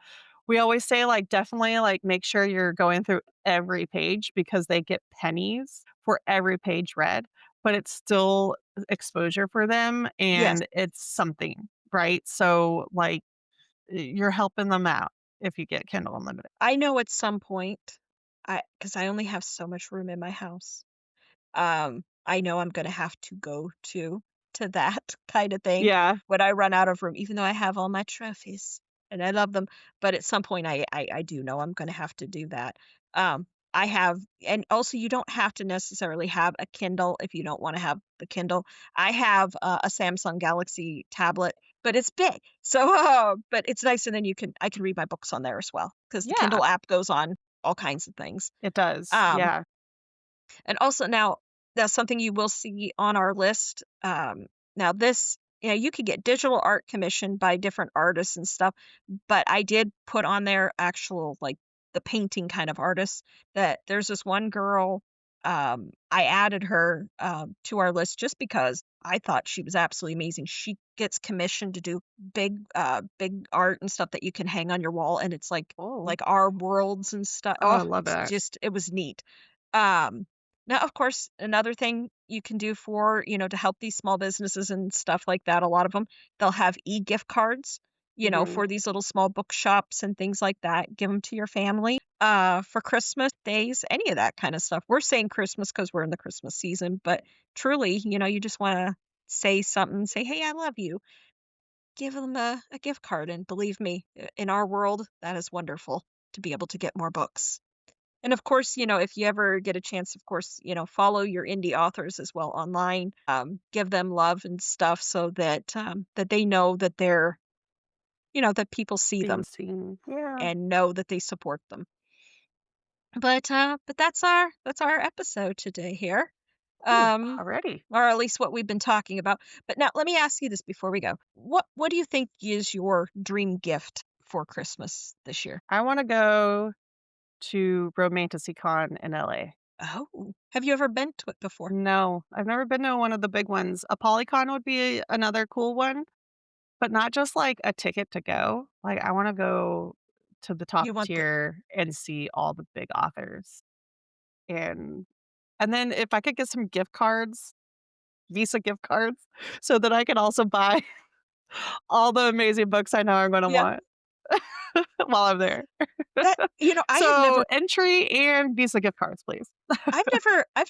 we always say, like, definitely, like, make sure you're going through every page because they get pennies for every page read, but it's still exposure for them Yes. and it's something, right? So, like, you're helping them out if you get Kindle Unlimited. I know at some point, because I only have so much room in my house. I know I'm gonna have to go to that kind of thing Yeah. when I run out of room, even though I have all my trophies and I love them. But at some point, I do know I'm gonna have to do that. Um, I have, and also you don't have to necessarily have a Kindle if you don't want to have the Kindle. I have a Samsung Galaxy tablet, but it's big, so but it's nice, and then I can read my books on there as well because the Yeah, Kindle app goes on all kinds of things. it does. Um, Yeah. and also now, that's something you will see on our list. Now this, you could get digital art commissioned by different artists and stuff, but I did put on there actual like the painting kind of artists. That there's this one girl, I added her to our list just because I thought she was absolutely amazing. She gets commissioned to do big art and stuff that you can hang on your wall, and it's Oh. like our worlds and stuff. Oh, I Oh, love that. it was neat. Um, Now, of course, another thing you can do for, to help these small businesses and stuff like that, a lot of them, they'll have e-gift cards, Mhm. for these little small bookshops and things like that. Give them to your family for Christmas days, any of that kind of stuff. We're saying Christmas because we're in the Christmas season, but truly, you just want to say something, say, hey, I love you. Give them a gift card. And believe me, in our world, that is wonderful to be able to get more books. And of course, if you ever get a chance, of course, follow your indie authors as well online. Give them love and stuff so that that they know that that people see Being them seen. Yeah. and know that they support them. But that's our episode today here. Ooh, Um, already. or at least what we've been talking about. But now let me ask you this before we go. What do you think is your dream gift for Christmas this year? I wanna go to Romantasy Con in LA. Oh, have you ever been to it before? No, I've never been to one of the big ones. A Polycon would be another cool one, but not just like a ticket to go. Like I wanna go to the top You want the tier and see all the big authors. And and then if I could get some gift cards, Visa gift cards, so that I can also buy all the amazing books I know I'm gonna yeah. want while I'm there. That I have So never entry and Visa gift cards, please. I've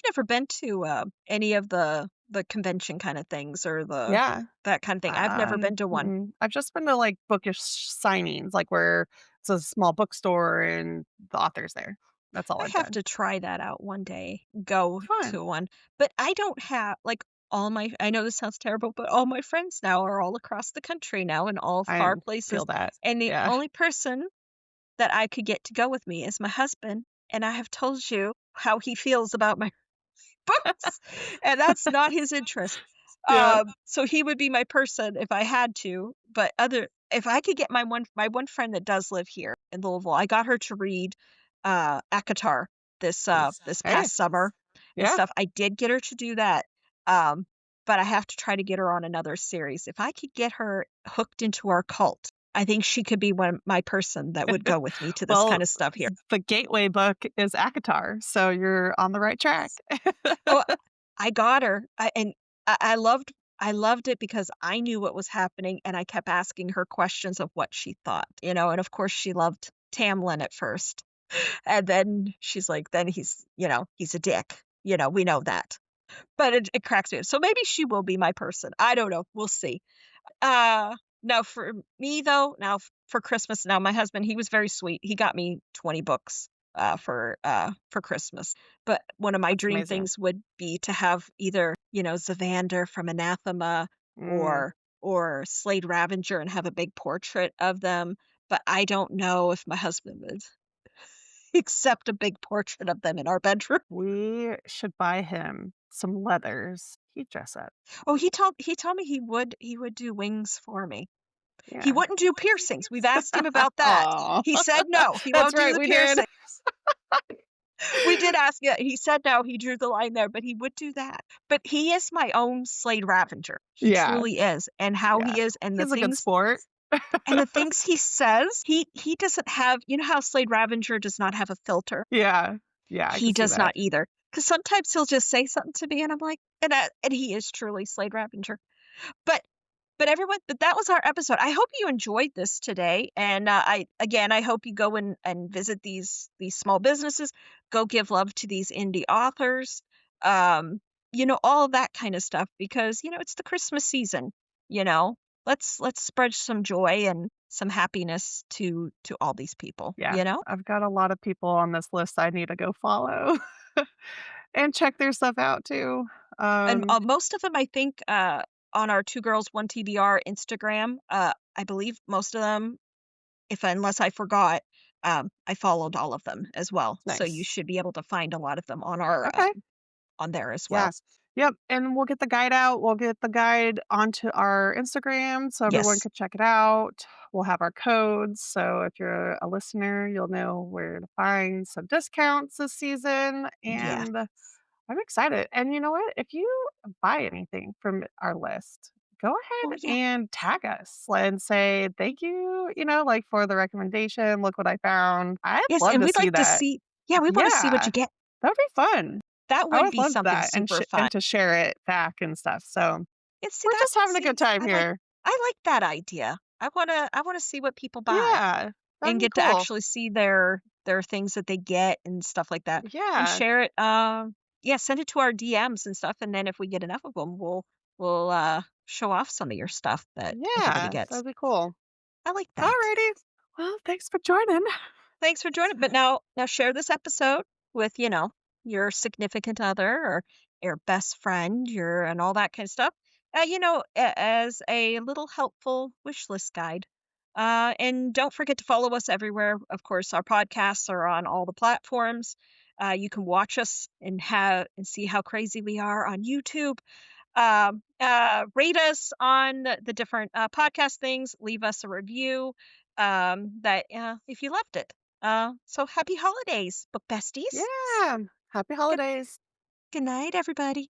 never been to, any of the the convention kinda things or the Yeah. that kind of thing. I've never been to one. Mm-mm. I've just been to, like, bookish signings, like, where it's a small bookstore and the author's there. That's all I I've have done. to try that out one day, go Fun. to one, but I don't have like, all my I know this sounds terrible, but all my friends now are all across the country now in all I far places, feel that. and the Yeah. only person that I could get to go with me is my husband, and I have told you how he feels about my books, and that's not his interest. Yeah. So he would be my person if I had to, but other if I could get my one friend that does live here in Louisville, I got her to read, ACOTAR this Hey. past summer and Yeah. stuff. I did get her to do that, um, but I have to try to get her on another series. If I could get her hooked into our cult, I think she could be my person that would go with me to this Well, kinda stuff here. the gateway book is ACOTAR, so you're on the right track. Oh, I got her. I loved it because I knew what was happening, and I kept asking her questions of what she thought, and of course, she loved Tamlin at first, and then she's like, "Then he's a dick." We know that. But it cracks me up. So maybe she will be my person. I don't know. We'll see. Now for me though, for Christmas, now my husband, he was very sweet. He got me 20 books for Christmas. But one of my That's dream amazing. things would be to have either, Zavander from Anathema Mm. or Slade Ravenger and have a big portrait of them. But I don't know if my husband would accept a big portrait of them in our bedroom. We should buy him some leathers. He'd dress up. Oh, he told me he would do wings for me. He Yeah. wouldn't do piercings. We've asked him about that. Aw. He said no, he That's won't do right, the we did. piercing. We did ask, yeah, he said no, he drew the line there, but he would do that. But he is my own Slade Ravenger. He Yeah, truly is, and how yeah. he is, He's a good sport. and the things he says, he doesn't have how Slade Ravenger does not have a filter? Yeah. Yeah, I can He see does that. not either. Because sometimes he'll just say something to me, and I'm like and he is truly Slade Ravenger. But but that was our episode. I hope you enjoyed this today, and, I hope you go and visit these small businesses, go give love to these indie authors, um, all of that kinda stuff because, it's the Christmas season, you know? Let's spread some joy and some happiness to all these people, Yeah, you know? I've got a lot of people on this list I need to go follow and check their stuff out too. And, Um, most of them, I think, on our 2 Girls, 1 TBR Instagram, I believe most of them if unless I forgot, I followed all of them as well, so you nice. should be able to find a lot of them on our, Okay. on there as well. Yeah. Yep, and we'll get the guide out. We'll get the guide onto our Instagram so everyone Yes. can check it out. We'll have our codes, so if you're a listener, you'll know where to find some discounts this season, Yes. and I'm excited. And you know what? If you buy anything from our list, go Oh, ahead yeah. and tag us and say thank you, like for the recommendation. Look what I found. I'd Yes, love and to we'd see like to that. see yeah, we wanna see what Yeah, you get. that'd be fun. That I would would be love something that and super fun. and to share it back and stuff. So And see we're that just having a see, good time I like here. I like that idea. I wanna see what people buy Yeah, and that'd be get to cool. actually see their things that they get and stuff like that, and Yeah, share it, yeah, send it to our DMs and stuff, and then if we get enough of them, we'll show off some of your stuff that everybody yeah, gets. that'd be cool. I like that. Alrighty. Well, thanks for joining. Thanks for joining. But now share this episode with, your significant other or your best friend, and all that kind of stuff. As a little helpful wish list guide. And don't forget to follow us everywhere. Of course, our podcasts are on all the platforms. You can watch us and see how crazy we are on YouTube. Rate us on the different podcast things. Leave us a review that if you loved it. So happy holidays, book besties. Yeah. Happy Good holidays. good night, everybody.